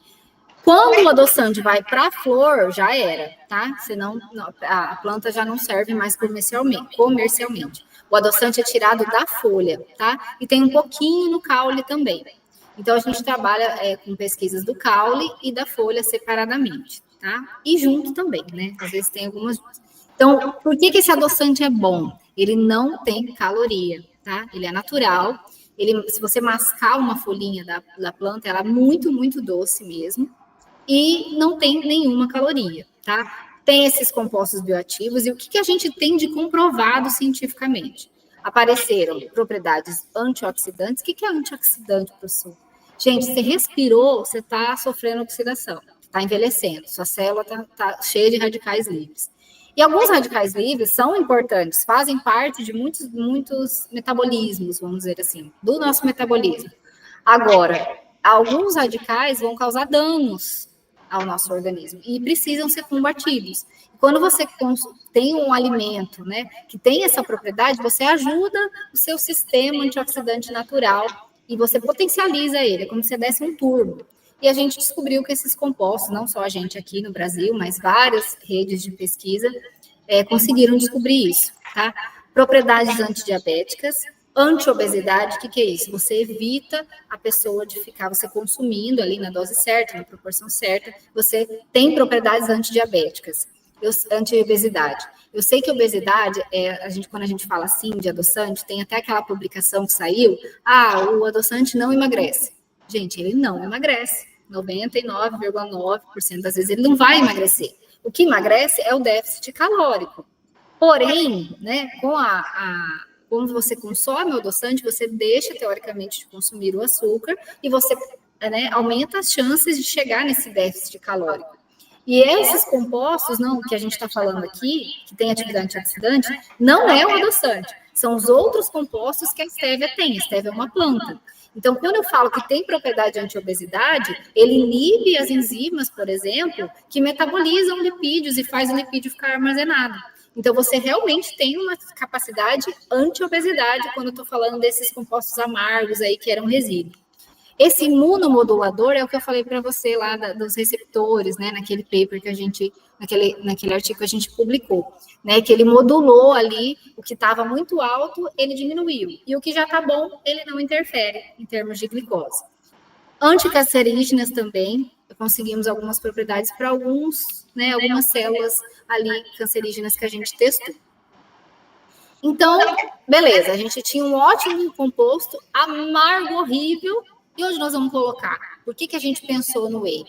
Quando o adoçante vai para a flor, já era, tá? Senão a planta já não serve mais comercialmente. O adoçante é tirado da folha, tá? E tem um pouquinho no caule também. Então, a gente trabalha com pesquisas do caule e da folha separadamente, tá? E junto também, né? Às vezes tem algumas... Então, por que esse adoçante é bom? Ele não tem caloria, tá? Ele é natural. Se você mascar uma folhinha da planta, ela é muito, muito doce mesmo. E não tem nenhuma caloria, tá? Tem esses compostos bioativos, e o que a gente tem de comprovado cientificamente? Apareceram propriedades antioxidantes. O que é antioxidante, professor? Gente, você respirou, você está sofrendo oxidação, está envelhecendo, sua célula está cheia de radicais livres. E alguns radicais livres são importantes, fazem parte de muitos metabolismos, vamos dizer assim, do nosso metabolismo. Agora, alguns radicais vão causar danos ao nosso organismo e precisam ser combatidos. Quando você tem um alimento, né, que tem essa propriedade, você ajuda o seu sistema antioxidante natural e você potencializa ele, é como se você desse um turbo. E a gente descobriu que esses compostos, não só a gente aqui no Brasil, mas várias redes de pesquisa conseguiram descobrir isso, tá? Propriedades antidiabéticas, antiobesidade, o que é isso? Você evita a pessoa de ficar você consumindo ali na dose certa, na proporção certa, você tem propriedades antidiabéticas, antiobesidade. Eu sei que obesidade, quando a gente fala assim de adoçante, tem até aquela publicação que saiu, o adoçante não emagrece. Gente, ele não emagrece. 99,9% das vezes ele não vai emagrecer. O que emagrece é o déficit calórico. Porém, né, quando você consome o adoçante, você deixa, teoricamente, de consumir o açúcar e você, né, aumenta as chances de chegar nesse déficit calórico. E esses compostos, que a gente está falando aqui, que tem atividade antioxidante, não é o adoçante. São os outros compostos que a estévia tem. A estévia é uma planta. Então, quando eu falo que tem propriedade antiobesidade, ele inibe as enzimas, por exemplo, que metabolizam lipídios e faz o lipídio ficar armazenado. Então, você realmente tem uma capacidade anti-obesidade quando eu estou falando desses compostos amargos aí que eram resíduos. Esse imunomodulador é o que eu falei para você lá dos receptores, né? Naquele paper que a gente, naquele artigo que a gente publicou, né? Que ele modulou ali o que estava muito alto, ele diminuiu. E o que já está bom, ele não interfere em termos de glicose. Anticancerígenas também, conseguimos algumas propriedades para algumas células ali cancerígenas que a gente testou. Então, beleza, a gente tinha um ótimo composto, amargo, horrível, e onde nós vamos colocar? Por que a gente pensou no whey?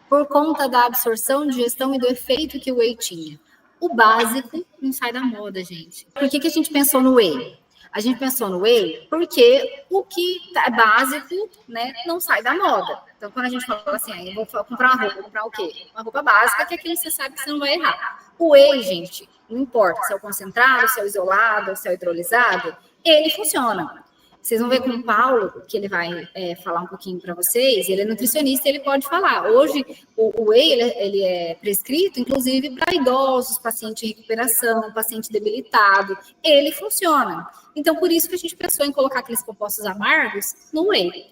Por conta da absorção, digestão e do efeito que o whey tinha. O básico não sai da moda, gente. Por que a gente pensou no whey? A gente pensou no whey porque o que é básico, né, não sai da moda. Então, quando a gente fala assim, eu vou comprar uma roupa, vou comprar o quê? Uma roupa básica, que é aquilo que você sabe que você não vai errar. O whey, gente, não importa se é o concentrado, se é o isolado, se é o hidrolisado, ele funciona. Vocês vão ver com o Paulo, que ele vai falar um pouquinho para vocês, ele é nutricionista e ele pode falar. Hoje, o whey, ele é prescrito, inclusive, para idosos, paciente em recuperação, paciente debilitado, ele funciona. Então, por isso que a gente pensou em colocar aqueles compostos amargos no whey.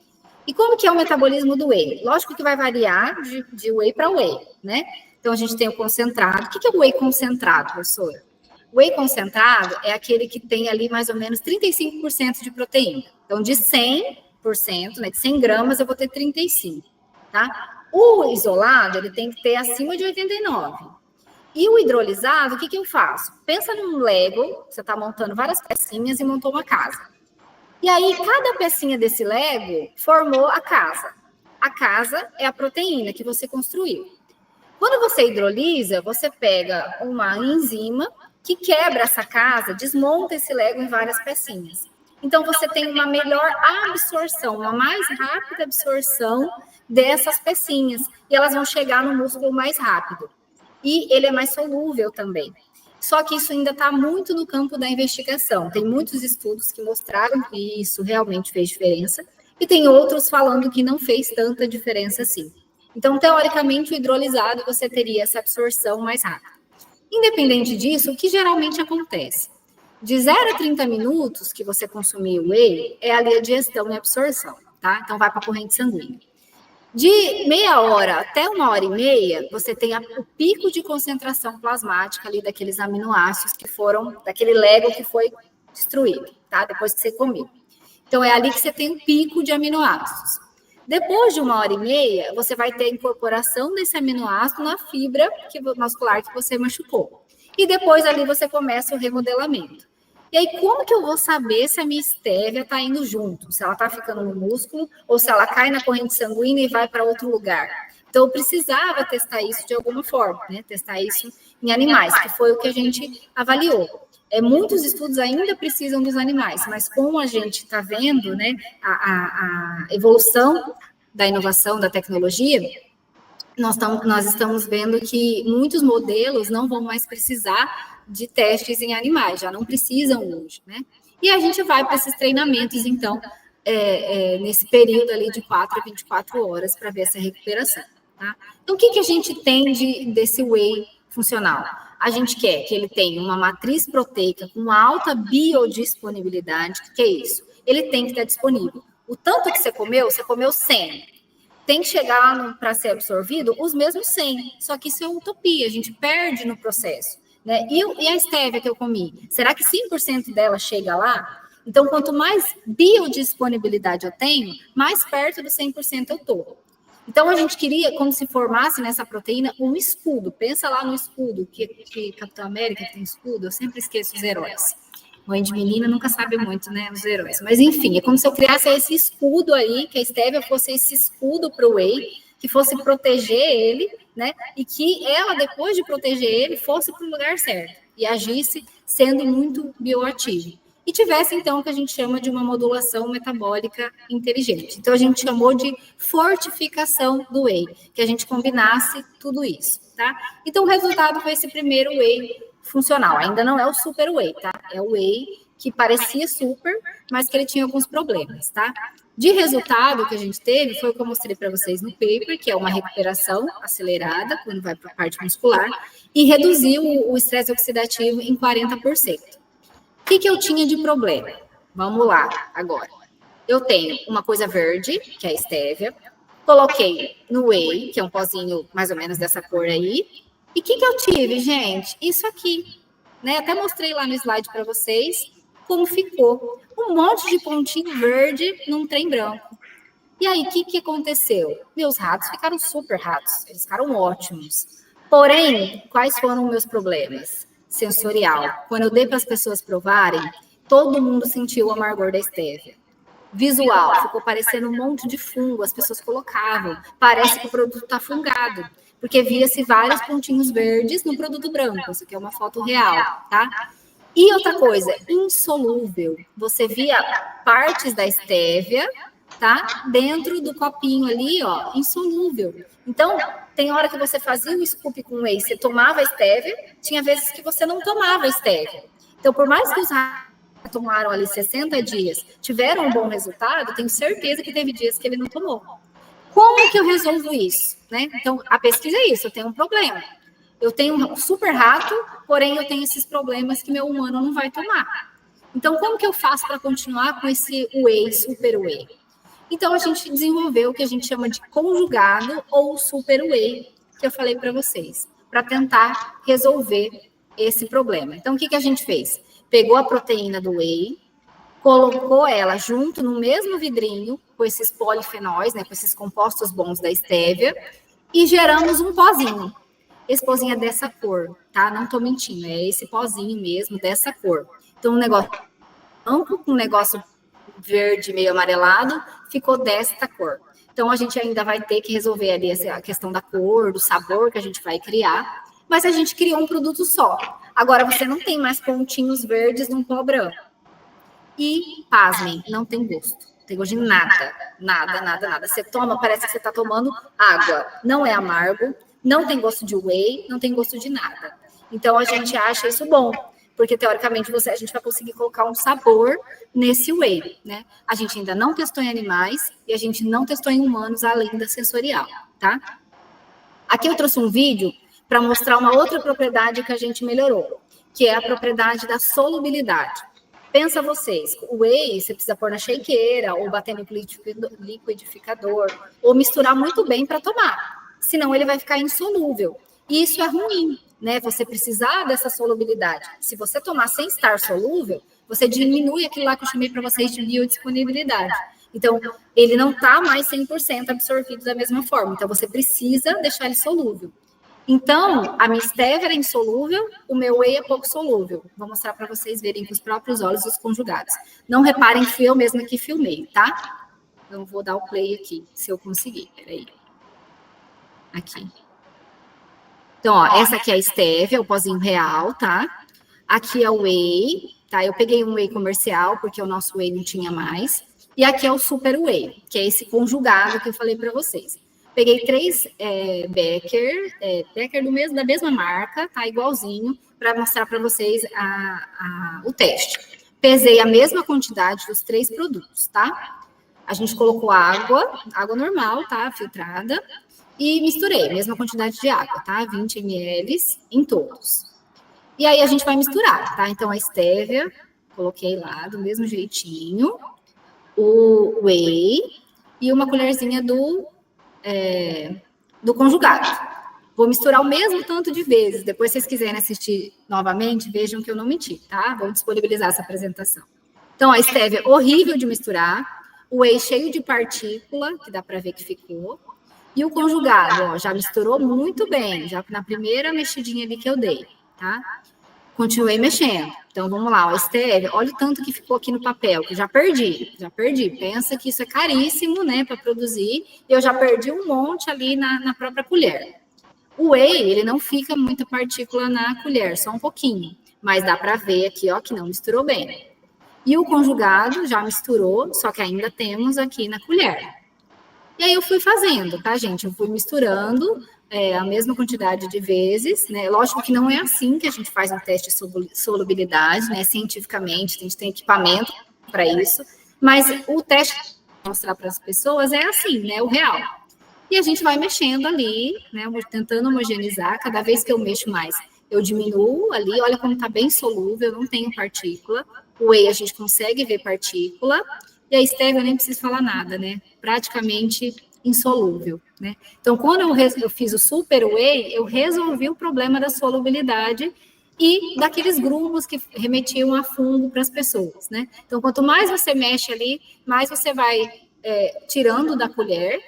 E como que é o metabolismo do whey? Lógico que vai variar de whey para whey, né? Então, a gente tem o concentrado. O que é o whey concentrado, professora? O whey concentrado é aquele que tem ali mais ou menos 35% de proteína. Então, de 100%, né, de 100 gramas, eu vou ter 35, tá? O isolado, ele tem que ter acima de 89. E o hidrolisado, o que eu faço? Pensa num Lego, você está montando várias pecinhas e montou uma casa. E aí, cada pecinha desse Lego formou a casa. A casa é a proteína que você construiu. Quando você hidrolisa, você pega uma enzima que quebra essa casa, desmonta esse Lego em várias pecinhas. Então, você tem uma melhor absorção, uma mais rápida absorção dessas pecinhas. E elas vão chegar no músculo mais rápido. E ele é mais solúvel também. Só que isso ainda está muito no campo da investigação. Tem muitos estudos que mostraram que isso realmente fez diferença. E tem outros falando que não fez tanta diferença assim. Então, teoricamente, o hidrolisado, você teria essa absorção mais rápida. Independente disso, o que geralmente acontece? De 0 a 30 minutos que você consumir o whey, é ali a digestão e absorção, tá? Então, vai para a corrente sanguínea. De meia hora até 1h30, você tem o pico de concentração plasmática ali daqueles aminoácidos que foram, daquele Lego que foi destruído, tá? Depois que você comeu. Então, é ali que você tem o pico de aminoácidos. Depois de 1h30, você vai ter a incorporação desse aminoácido na fibra muscular que você machucou. E depois ali você começa o remodelamento. E aí, como que eu vou saber se a minha estévia está indo junto? Se ela está ficando no músculo ou se ela cai na corrente sanguínea e vai para outro lugar? Então, eu precisava testar isso de alguma forma, né? Testar isso em animais, que foi o que a gente avaliou. Muitos estudos ainda precisam dos animais, mas como a gente está vendo, né, a evolução da inovação, da tecnologia, nós estamos vendo que muitos modelos não vão mais precisar de testes em animais, já não precisam hoje, né? E a gente vai para esses treinamentos, então, nesse período ali de 4 a 24 horas para ver essa recuperação, tá? Então, o que a gente tem desse whey funcional? A gente quer que ele tenha uma matriz proteica com alta biodisponibilidade. O que é isso? Ele tem que estar disponível. O tanto que você comeu 100. Tem que chegar para ser absorvido os mesmos 100. Só que isso é utopia, a gente perde no processo. Né? E a stevia que eu comi? Será que 100% dela chega lá? Então, quanto mais biodisponibilidade eu tenho, mais perto do 100% eu estou. Então, a gente queria, como se formasse nessa proteína, um escudo. Pensa lá no escudo, que Capitão América tem escudo, eu sempre esqueço os heróis. Mãe de menina nunca sabe muito, né, os heróis. Mas, enfim, é como se eu criasse esse escudo aí, que a stevia fosse esse escudo para o whey, que fosse proteger ele, né, e que ela, depois de proteger ele, fosse para o lugar certo e agisse sendo muito bioativo. E tivesse, então, o que a gente chama de uma modulação metabólica inteligente. Então, a gente chamou de fortificação do whey, que a gente combinasse tudo isso, tá? Então, o resultado foi esse primeiro whey funcional. Ainda não é o super whey, tá? É o whey que parecia super, mas que ele tinha alguns problemas, tá? De resultado que a gente teve, foi o que eu mostrei para vocês no paper, que é uma recuperação acelerada, quando vai para a parte muscular, e reduziu o estresse oxidativo em 40%. O que eu tinha de problema? Vamos lá, agora. Eu tenho uma coisa verde, que é a stevia. Coloquei no whey, que é um pozinho mais ou menos dessa cor aí. E o que eu tive, gente? Isso aqui. Né? Até mostrei lá no slide para vocês como ficou. Um monte de pontinho verde num trem branco. E aí, o que aconteceu? Meus ratos ficaram super ratos. Eles ficaram ótimos. Porém, quais foram os meus problemas? Sensorial. Quando eu dei para as pessoas provarem, todo mundo sentiu o amargor da stevia. Visual, ficou parecendo um monte de fungo, as pessoas colocavam. Parece que o produto está fungado, porque via-se vários pontinhos verdes no produto branco. Isso aqui é uma foto real, tá? E outra coisa, insolúvel. Você via partes da stevia, tá? Dentro do copinho ali, ó, insolúvel. Então, tem hora que você fazia o scoop com whey, você tomava a stevia, tinha vezes que você não tomava a stevia. Então, por mais que os ratos tomaram ali 60 dias, tiveram um bom resultado, tenho certeza que teve dias que ele não tomou. Como que eu resolvo isso? Né? Então, a pesquisa é isso, eu tenho um problema. Eu tenho um super rato, porém eu tenho esses problemas que meu humano não vai tomar. Então, como que eu faço para continuar com esse whey, super whey? Então, a gente desenvolveu o que a gente chama de conjugado ou super whey, que eu falei para vocês, para tentar resolver esse problema. Então, o que a gente fez? Pegou a proteína do whey, colocou ela junto no mesmo vidrinho, com esses polifenóis, né, com esses compostos bons da stevia, e geramos um pozinho. Esse pozinho é dessa cor, tá? Não tô mentindo, é esse pozinho mesmo, dessa cor. Então, um negócio branco com um negócio verde meio amarelado, ficou desta cor. Então, a gente ainda vai ter que resolver ali a questão da cor, do sabor que a gente vai criar, mas a gente criou um produto só. Agora, você não tem mais pontinhos verdes num pó branco. E, pasmem, não tem gosto. Não tem gosto de nada, nada. Você toma, parece que você está tomando água. Não é amargo, não tem gosto de whey, não tem gosto de nada. Então, a gente acha isso bom. Porque, teoricamente, a gente vai conseguir colocar um sabor nesse whey, né? A gente ainda não testou em animais e a gente não testou em humanos, além da sensorial, tá? Aqui eu trouxe um vídeo para mostrar uma outra propriedade que a gente melhorou, que é a propriedade da solubilidade. Pensa vocês, o whey você precisa pôr na shakeira, ou bater no liquidificador, ou misturar muito bem para tomar, senão ele vai ficar insolúvel. E isso é ruim, né? Você precisar dessa solubilidade. Se você tomar sem estar solúvel, você diminui aquilo lá que eu chamei para vocês de biodisponibilidade. Então, ele não está mais 100% absorvido da mesma forma. Então, você precisa deixar ele solúvel. Então, a minha stevia era insolúvel, o meu whey é pouco solúvel. Vou mostrar para vocês verem com os próprios olhos os conjugados. Não reparem que fui eu mesma que filmei, tá? Então, vou dar o play aqui, se eu conseguir. Peraí. Aqui. Então, ó, essa aqui é a stevia, o pozinho real, tá? Aqui é o whey, tá? Eu peguei um whey comercial, porque o nosso whey não tinha mais. E aqui é o super whey, que é esse conjugado que eu falei para vocês. Peguei 3 Becker da mesma marca, tá? Igualzinho, para mostrar para vocês o teste. Pesei a mesma quantidade dos 3 produtos, tá? A gente colocou água normal, tá? Filtrada. E misturei, mesma quantidade de água, tá? 20 ml em todos. E aí a gente vai misturar, tá? Então a estévia, coloquei lá do mesmo jeitinho, o whey e uma colherzinha do conjugado. Vou misturar o mesmo tanto de vezes. Depois, se vocês quiserem assistir novamente, vejam que eu não menti, tá? Vou disponibilizar essa apresentação. Então, a estévia horrível de misturar, o whey cheio de partícula, que dá para ver que ficou, e o conjugado, ó, já misturou muito bem, já na primeira mexidinha ali que eu dei, tá? Continuei mexendo. Então, vamos lá, a estévia, olha o tanto que ficou aqui no papel, que eu já perdi. Pensa que isso é caríssimo, né, para produzir, e eu já perdi um monte ali na própria colher. O whey, ele não fica muita partícula na colher, só um pouquinho, mas dá para ver aqui, ó, que não misturou bem. E o conjugado já misturou, só que ainda temos aqui na colher. E aí eu fui fazendo, tá, gente? Eu fui misturando a mesma quantidade de vezes, né? Lógico que não é assim que a gente faz um teste de solubilidade, né? Cientificamente, a gente tem equipamento para isso, mas o teste que eu vou mostrar para as pessoas é assim, né? O real. E a gente vai mexendo ali, né? Tentando homogeneizar. Cada vez que eu mexo mais, eu diminuo ali. Olha como está bem solúvel, não tenho partícula. O whey a gente consegue ver partícula. E a estévia eu nem preciso falar nada, né? Praticamente insolúvel, né? Então, quando eu fiz o super whey, eu resolvi o problema da solubilidade e daqueles grumos que remetiam a fungo para as pessoas, né? Então, quanto mais você mexe ali, mais você vai tirando da colher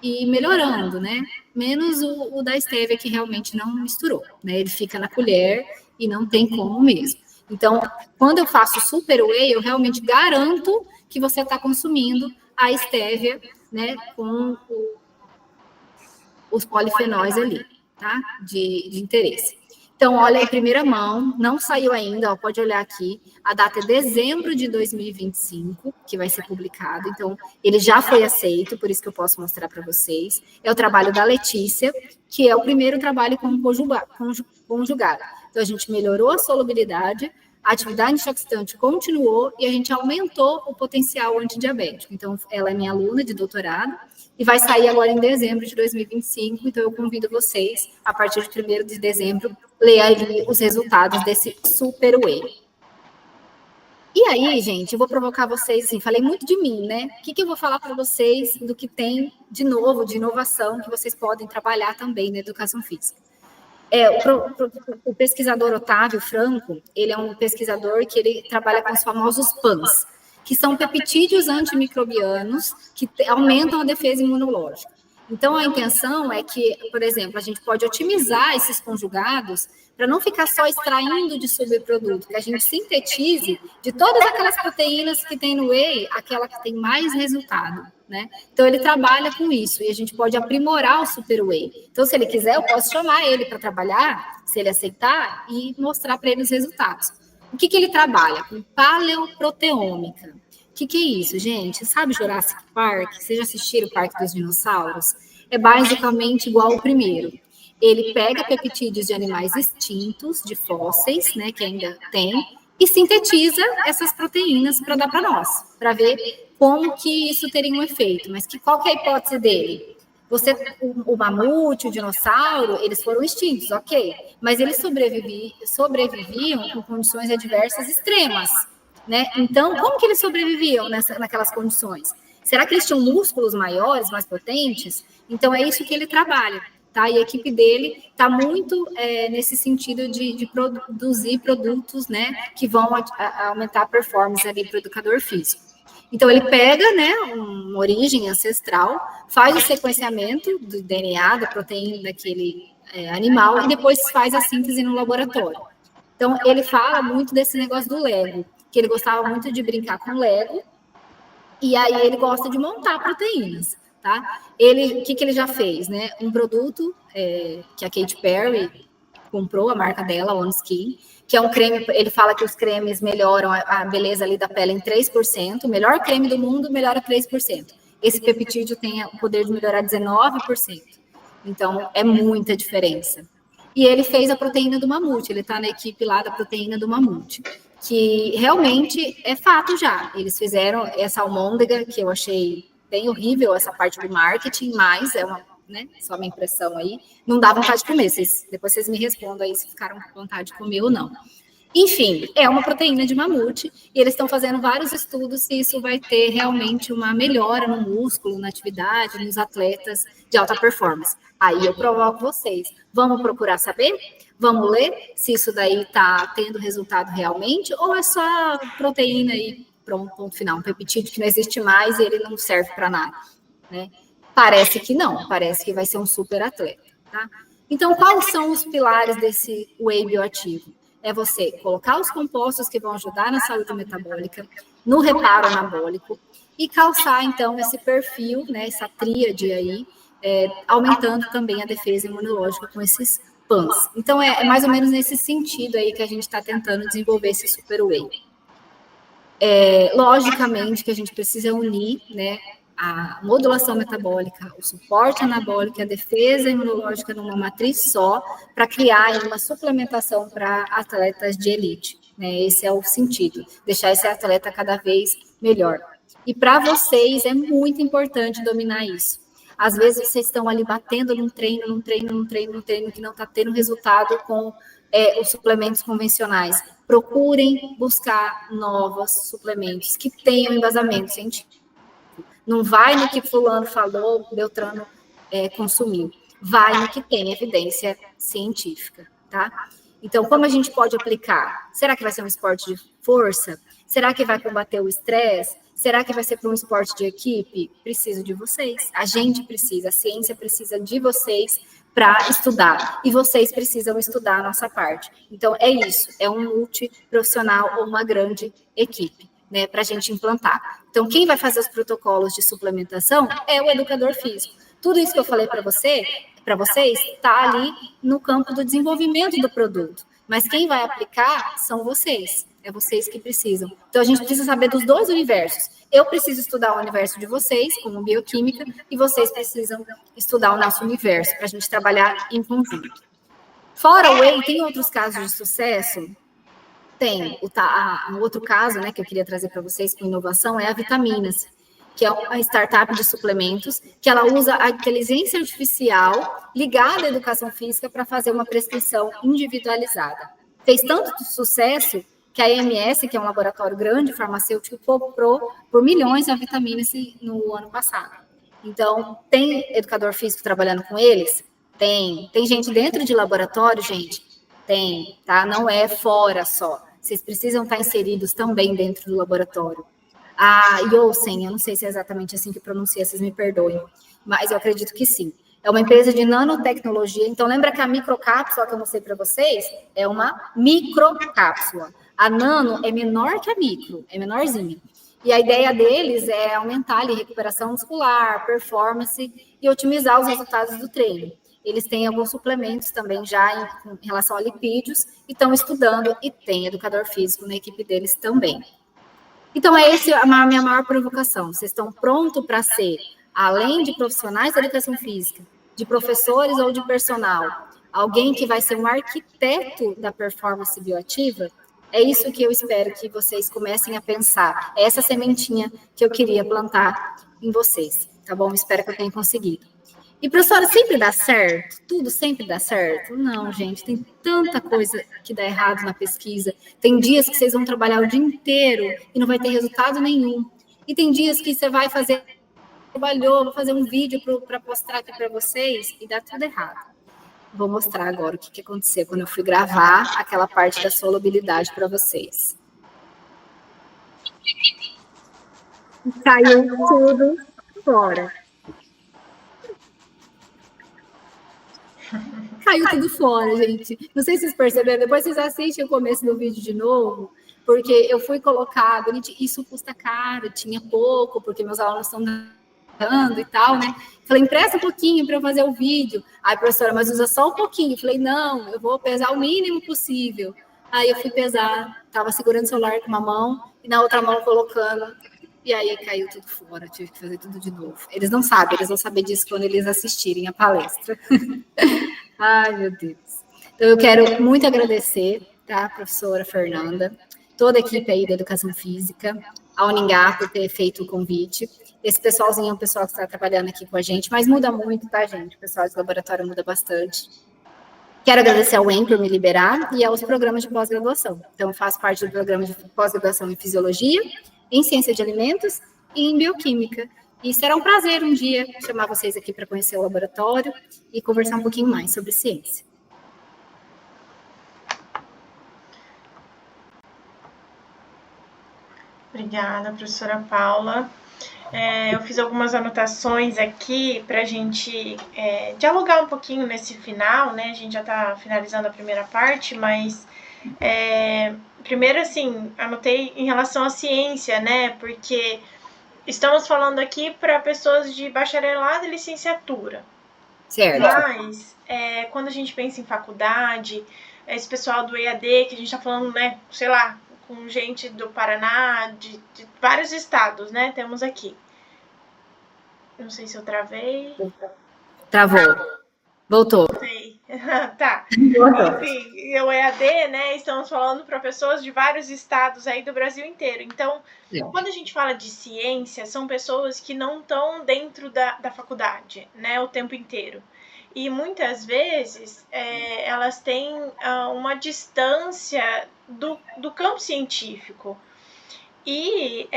e melhorando, né? Menos o da estévia, que realmente não misturou, né? Ele fica na colher e não tem como mesmo. Então, quando eu faço super whey, eu realmente garanto que você está consumindo a estévia, né, com os polifenóis ali, tá? De interesse. Então, olha em primeira mão, não saiu ainda, ó, pode olhar aqui, a data é dezembro de 2025, que vai ser publicado, então ele já foi aceito, por isso que eu posso mostrar para vocês. É o trabalho da Letícia, que é o primeiro trabalho com conjugado. Então, a gente melhorou a solubilidade, a atividade antioxidante continuou e a gente aumentou o potencial antidiabético. Então, ela é minha aluna de doutorado e vai sair agora em dezembro de 2025. Então, eu convido vocês, a partir de 1º de dezembro, ler ali os resultados desse super whey. E aí, gente, eu vou provocar vocês, assim, falei muito de mim, né? O que eu vou falar para vocês do que tem de novo, de inovação, que vocês podem trabalhar também na educação física. O pesquisador Otávio Franco, ele é um pesquisador que ele trabalha com os famosos PANs, que são peptídeos antimicrobianos que aumentam a defesa imunológica. Então, a intenção é que, por exemplo, a gente pode otimizar esses conjugados para não ficar só extraindo de subproduto, que a gente sintetize de todas aquelas proteínas que tem no whey, aquela que tem mais resultado, né? Então, ele trabalha com isso e a gente pode aprimorar o super whey. Então, se ele quiser, eu posso chamar ele para trabalhar, se ele aceitar, e mostrar para ele os resultados. O que ele trabalha? Com paleoproteômica. O que é isso, gente? Sabe Jurassic Park? Vocês já assistiram o Parque dos Dinossauros? É basicamente igual ao primeiro. Ele pega peptídeos de animais extintos, de fósseis, né, que ainda tem, e sintetiza essas proteínas para dar para nós, para ver como que isso teria um efeito. Mas qual que é a hipótese dele? O mamute, o dinossauro, eles foram extintos, ok. Mas eles sobreviviam com condições adversas extremas, né? Então, como que eles sobreviviam naquelas condições? Será que eles tinham músculos maiores, mais potentes? Então, é isso que ele trabalha, tá? E a equipe dele está muito nesse sentido de produzir produtos, né, que vão aumentar a performance ali para o educador físico. Então, ele pega, né, uma origem ancestral, faz o sequenciamento do DNA, da proteína daquele animal, e depois faz a síntese no laboratório. Então, ele fala muito desse negócio do Lego, que ele gostava muito de brincar com Lego, e aí ele gosta de montar proteínas, tá? O que ele já fez, né? Um produto que a Katy Perry comprou, a marca dela, On Skin, que é um creme, ele fala que os cremes melhoram a beleza ali da pele em 3%, o melhor creme do mundo melhora 3%. Esse peptídeo tem o poder de melhorar 19%. Então, é muita diferença. E ele fez a proteína do mamute, ele está na equipe lá da proteína do mamute, que realmente é fato já. Eles fizeram essa almôndega, que eu achei bem horrível, essa parte do marketing, mas é uma né? Só minha impressão aí. Não dá vontade de comer. Depois vocês me respondam aí se ficaram com vontade de comer ou não. Enfim, é uma proteína de mamute e eles estão fazendo vários estudos se isso vai ter realmente uma melhora no músculo, na atividade, nos atletas de alta performance. Aí eu provoco vocês. Vamos procurar saber? Vamos ler se isso daí está tendo resultado realmente ou é só proteína aí, pronto, ponto final, um peptídeo que não existe mais e ele não serve para nada, né? Parece que não, parece que vai ser um super atleta, tá? Então, quais são os pilares desse whey bioativo? É você colocar os compostos que vão ajudar na saúde metabólica, no reparo anabólico e calçar, então, esse perfil, né, essa tríade aí, aumentando também a defesa imunológica com esses PANs. Então, é mais ou menos nesse sentido aí que a gente está tentando desenvolver esse super whey. Logicamente que a gente precisa unir, né, a modulação metabólica, o suporte anabólico, a defesa imunológica numa matriz só, para criar uma suplementação para atletas de elite. Né? Esse é o sentido, deixar esse atleta cada vez melhor. E para vocês é muito importante dominar isso. Às vezes vocês estão ali batendo num treino que não está tendo resultado com os suplementos convencionais. Procurem buscar novos suplementos que tenham embasamento científico. Não vai no que fulano falou, Beltrano consumiu. Vai no que tem evidência científica, tá? Então, como a gente pode aplicar? Será que vai ser um esporte de força? Será que vai combater o estresse? Será que vai ser para um esporte de equipe? Preciso de vocês. A gente precisa, a ciência precisa de vocês para estudar. E vocês precisam estudar a nossa parte. Então, é isso. É um multiprofissional ou uma grande equipe, né, para a gente implantar. Então, quem vai fazer os protocolos de suplementação é o educador físico. Tudo isso que eu falei para vocês, está ali no campo do desenvolvimento do produto. Mas quem vai aplicar são vocês. É vocês que precisam. Então, a gente precisa saber dos dois universos. Eu preciso estudar o universo de vocês, como bioquímica, e vocês precisam estudar o nosso universo, para a gente trabalhar em conjunto. Fora o whey, tem outros casos de sucesso? Tem. Um outro caso, né, que eu queria trazer para vocês com inovação é a Vitaminas, que é uma startup de suplementos, que ela usa a inteligência artificial ligada à educação física para fazer uma prescrição individualizada. Fez tanto sucesso que a AMS, que é um laboratório grande farmacêutico, comprou por milhões a Vitaminas no ano passado. Então, tem educador físico trabalhando com eles? Tem. Tem gente dentro de laboratório, gente? Tem, tá? Não é fora só. Vocês precisam estar inseridos também dentro do laboratório. A Yosen, eu não sei se é exatamente assim que pronuncia, vocês me perdoem, mas eu acredito que sim. É uma empresa de nanotecnologia. Então, lembra que a microcápsula que eu mostrei para vocês é uma microcápsula. A nano é menor que a micro, é menorzinha. E a ideia deles é aumentar ali recuperação muscular, performance e otimizar os resultados do treino. Eles têm alguns suplementos também já em relação a lipídios e estão estudando e tem educador físico na equipe deles também. Então, essa é a minha maior provocação. Vocês estão prontos para ser, além de profissionais da educação física, de professores ou de personal, alguém que vai ser um arquiteto da performance bioativa? É isso que eu espero que vocês comecem a pensar. É essa sementinha que eu queria plantar em vocês, tá bom? Espero que eu tenha conseguido. E, professora, sempre dá certo? Tudo sempre dá certo? Não, gente, tem tanta coisa que dá errado na pesquisa. Tem dias que vocês vão trabalhar o dia inteiro e não vai ter resultado nenhum. E tem dias que você vai fazer, vou fazer um vídeo para mostrar aqui para vocês e dá tudo errado. Vou mostrar agora o que aconteceu quando eu fui gravar aquela parte da solubilidade para vocês. Caiu tudo fora. Caiu tudo fora, gente. Não sei se vocês perceberam, depois vocês assistem o começo do vídeo de novo, porque eu fui colocar, isso custa caro, tinha pouco, porque meus alunos estão dando e tal, né? Falei, empresta um pouquinho para eu fazer o vídeo. Aí, professora, mas usa só um pouquinho. Falei, não, eu vou pesar o mínimo possível. Aí eu fui pesar, estava segurando o celular com uma mão e na outra mão colocando. E aí caiu tudo fora, tive que fazer tudo de novo. Eles não sabem, eles vão saber disso quando eles assistirem a palestra. Ai, meu Deus. Então, eu quero muito agradecer, tá, professora Fernanda, toda a equipe aí da Educação Física, a Uningá por ter feito o convite. Esse pessoalzinho é o pessoal que está trabalhando aqui com a gente, mas muda muito, tá, gente? O pessoal do laboratório muda bastante. Quero agradecer ao EM por me liberar e aos programas de pós-graduação. Então, faço parte do programa de pós-graduação em Fisiologia, em Ciência de Alimentos e em Bioquímica. E será um prazer um dia chamar vocês aqui para conhecer o laboratório e conversar um pouquinho mais sobre ciência. Obrigada, professora Paula. Eu fiz algumas anotações aqui para a gente dialogar um pouquinho nesse final, né? A gente já está finalizando a primeira parte, mas primeiro, assim, anotei em relação à ciência, né? Porque estamos falando aqui para pessoas de bacharelado e licenciatura. Certo. Mas, quando a gente pensa em faculdade, esse pessoal do EAD, que a gente está falando, né? Sei lá, com gente do Paraná, de vários estados, né? Temos aqui. Não sei se eu travei. Travou. Voltou. Voltei. Tá. Enfim, o EAD, né? Estamos falando para pessoas de vários estados aí do Brasil inteiro. Então, quando a gente fala de ciência, são pessoas que não estão dentro da faculdade, né? O tempo inteiro. E muitas vezes elas têm uma distância do campo científico. E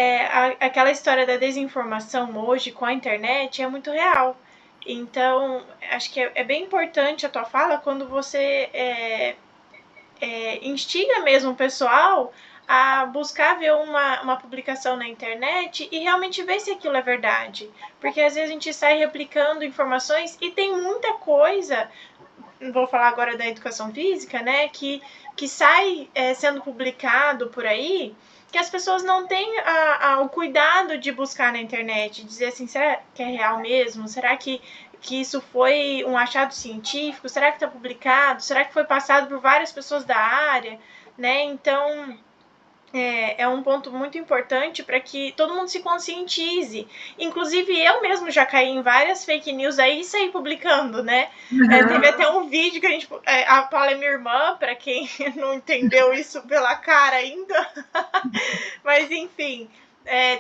aquela história da desinformação hoje com a internet é muito real. Então, acho que é bem importante a tua fala quando você instiga mesmo o pessoal a buscar ver uma publicação na internet e realmente ver se aquilo é verdade. Porque às vezes a gente sai replicando informações e tem muita coisa, vou falar agora da educação física, né, que sai sendo publicado por aí, que as pessoas não têm o cuidado de buscar na internet, dizer assim, será que é real mesmo? Será que isso foi um achado científico? Será que está publicado? Será que foi passado por várias pessoas da área? Né? Então, é um ponto muito importante para que todo mundo se conscientize. Inclusive, eu mesmo já caí em várias fake news aí e saí publicando, né? Teve até um vídeo que a gente... a Paula é minha irmã, para quem não entendeu isso pela cara ainda. Mas, enfim...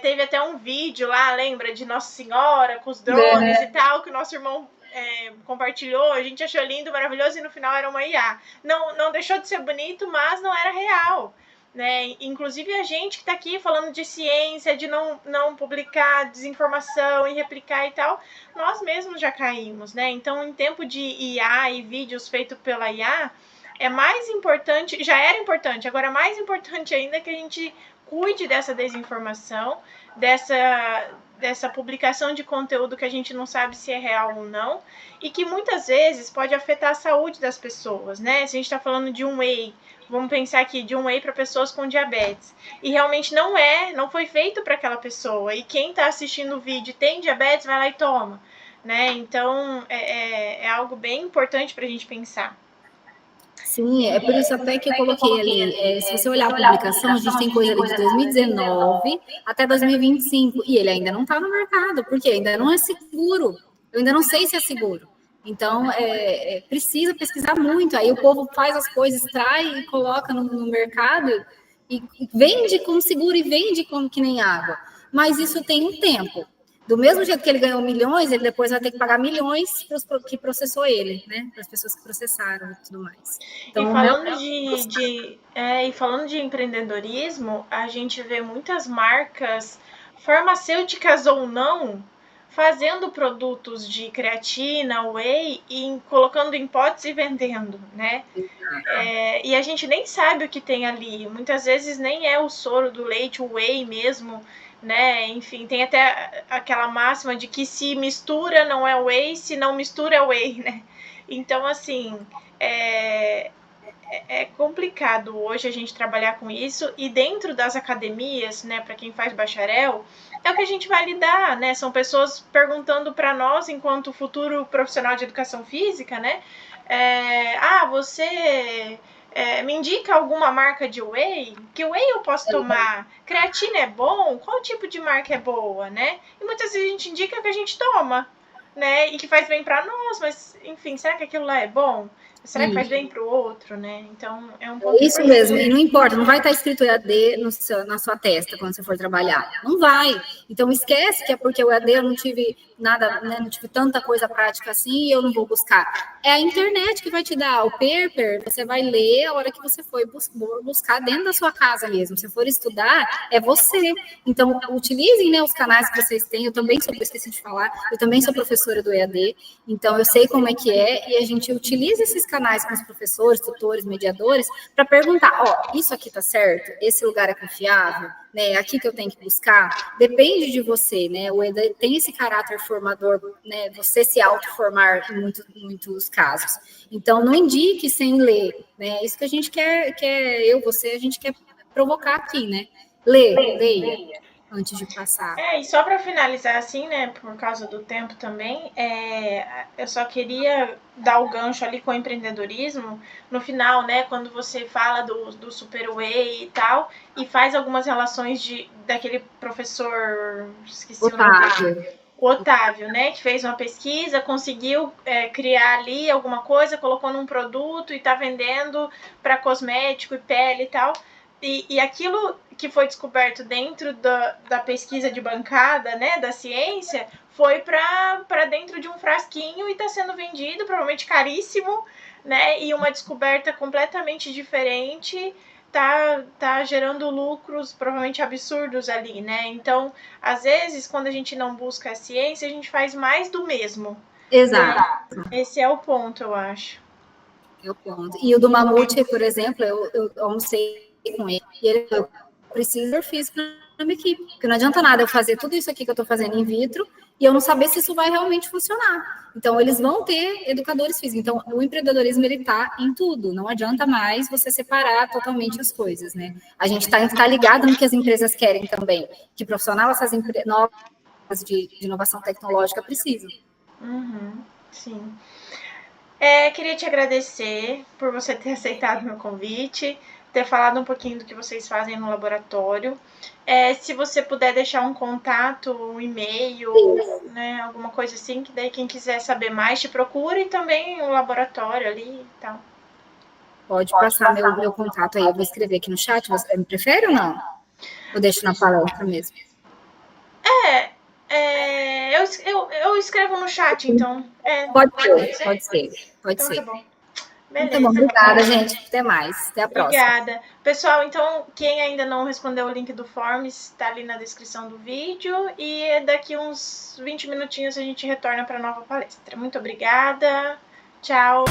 teve até um vídeo lá, lembra, de Nossa Senhora com os drones e tal, que o nosso irmão compartilhou, a gente achou lindo, maravilhoso, e no final era uma IA. Não deixou de ser bonito, mas não era real. Né? Inclusive a gente que está aqui falando de ciência, de não publicar desinformação e replicar e tal, nós mesmos já caímos, né? Então, em tempo de IA e vídeos feitos pela IA, é mais importante, já era importante, agora é mais importante ainda que a gente cuide dessa desinformação, dessa publicação de conteúdo que a gente não sabe se é real ou não, e que muitas vezes pode afetar a saúde das pessoas, né? Se a gente está falando de um whey, vamos pensar aqui, de um whey para pessoas com diabetes, e realmente não foi feito para aquela pessoa, e quem está assistindo o vídeo tem diabetes, vai lá e toma, né? Então, é algo bem importante para a gente pensar. Sim, é por isso até que eu coloquei ali, se você olhar a publicação, a gente tem coisa ali de 2019 até 2025, e ele ainda não está no mercado, porque ainda não é seguro, eu ainda não sei se é seguro. Então, precisa pesquisar muito, aí o povo faz as coisas, traz e coloca no mercado, e vende como seguro e vende como que nem água, mas isso tem um tempo. Do mesmo jeito que ele ganhou milhões, ele depois vai ter que pagar milhões para que processou ele, né? Para as pessoas que processaram e tudo mais. Então, e falando de empreendedorismo, a gente vê muitas marcas, farmacêuticas ou não, fazendo produtos de creatina, whey, e colocando em potes e vendendo, né? E a gente nem sabe o que tem ali. Muitas vezes nem é o soro do leite, o whey mesmo, né? Enfim, tem até aquela máxima de que se mistura não é whey, se não mistura é whey, né? Então, assim, é complicado hoje a gente trabalhar com isso, e dentro das academias, né, para quem faz bacharel, é o que a gente vai lidar, né? São pessoas perguntando para nós, enquanto futuro profissional de educação física, né? Você... me indica alguma marca de whey? Que whey eu posso tomar? Creatina é bom? Qual tipo de marca é boa, né? E muitas vezes a gente indica que a gente toma, né? E que faz bem para nós, mas, enfim, será que aquilo lá é bom? será que faz bem para o outro, né? Então, é um ponto isso mesmo, e não importa, não vai estar escrito EAD na sua testa quando você for trabalhar. Não vai. Então, esquece que é porque o EAD eu não tive nada, né, não tive tanta coisa prática assim e eu não vou buscar. É a internet que vai te dar. O paper, você vai ler a hora que você for buscar dentro da sua casa mesmo. Se for estudar, é você. Então, utilizem, né, os canais que vocês têm. Eu também esqueci de falar, eu também sou professora do EAD, então eu sei como é que é, e a gente utiliza esses canais com os professores, tutores, mediadores, para perguntar, ó, isso aqui tá certo? Esse lugar é confiável? Né? Aqui que eu tenho que buscar? Depende de você, né? O EAD tem esse caráter formador, né? Você se autoformar em muitos casos. Então, não indique sem ler, né? Isso que a gente quer você, a gente quer provocar aqui, né? Leia antes de passar. E só para finalizar assim, né, por causa do tempo também, eu só queria dar o gancho ali com o empreendedorismo, no final, né, quando você fala do Super Way e tal, e faz algumas relações daquele professor, esqueci o nome dele, o Otávio, né, que fez uma pesquisa, conseguiu criar ali alguma coisa, colocou num produto e tá vendendo para cosmético e pele e tal. E aquilo que foi descoberto dentro da pesquisa de bancada, né, da ciência, foi para dentro de um frasquinho e está sendo vendido, provavelmente caríssimo, né, e uma descoberta completamente diferente tá gerando lucros provavelmente absurdos ali, né? Então, às vezes, quando a gente não busca a ciência, a gente faz mais do mesmo. Exato. Né? Esse é o ponto, eu acho. É o ponto. E o do mamute, por exemplo, eu almocei com ele, e ele falou, eu preciso físico na minha equipe, porque não adianta nada eu fazer tudo isso aqui que eu estou fazendo in vitro e eu não saber se isso vai realmente funcionar. Então, eles vão ter educadores físicos. Então, o empreendedorismo, ele está em tudo. Não adianta mais você separar totalmente as coisas, né? A gente está ligado no que as empresas querem também, que profissional essas novas de inovação tecnológica precisam. Uhum, sim. Queria te agradecer por você ter aceitado meu convite, ter falado um pouquinho do que vocês fazem no laboratório. Se você puder deixar um contato, um e-mail, né, alguma coisa assim, que daí quem quiser saber mais te procure, e também o laboratório ali e tal. Pode passar meu contato aí, eu vou escrever aqui no chat. Você me prefere ou não? Ou deixo na palestra mesmo? Eu escrevo no chat, então. Pode ser. Então tá bom. Beleza. Então, obrigada, gente. Até mais. Até a próxima. Obrigada. Pessoal, então, quem ainda não respondeu o link do Forms, está ali na descrição do vídeo. E daqui uns 20 minutinhos a gente retorna para a nova palestra. Muito obrigada. Tchau.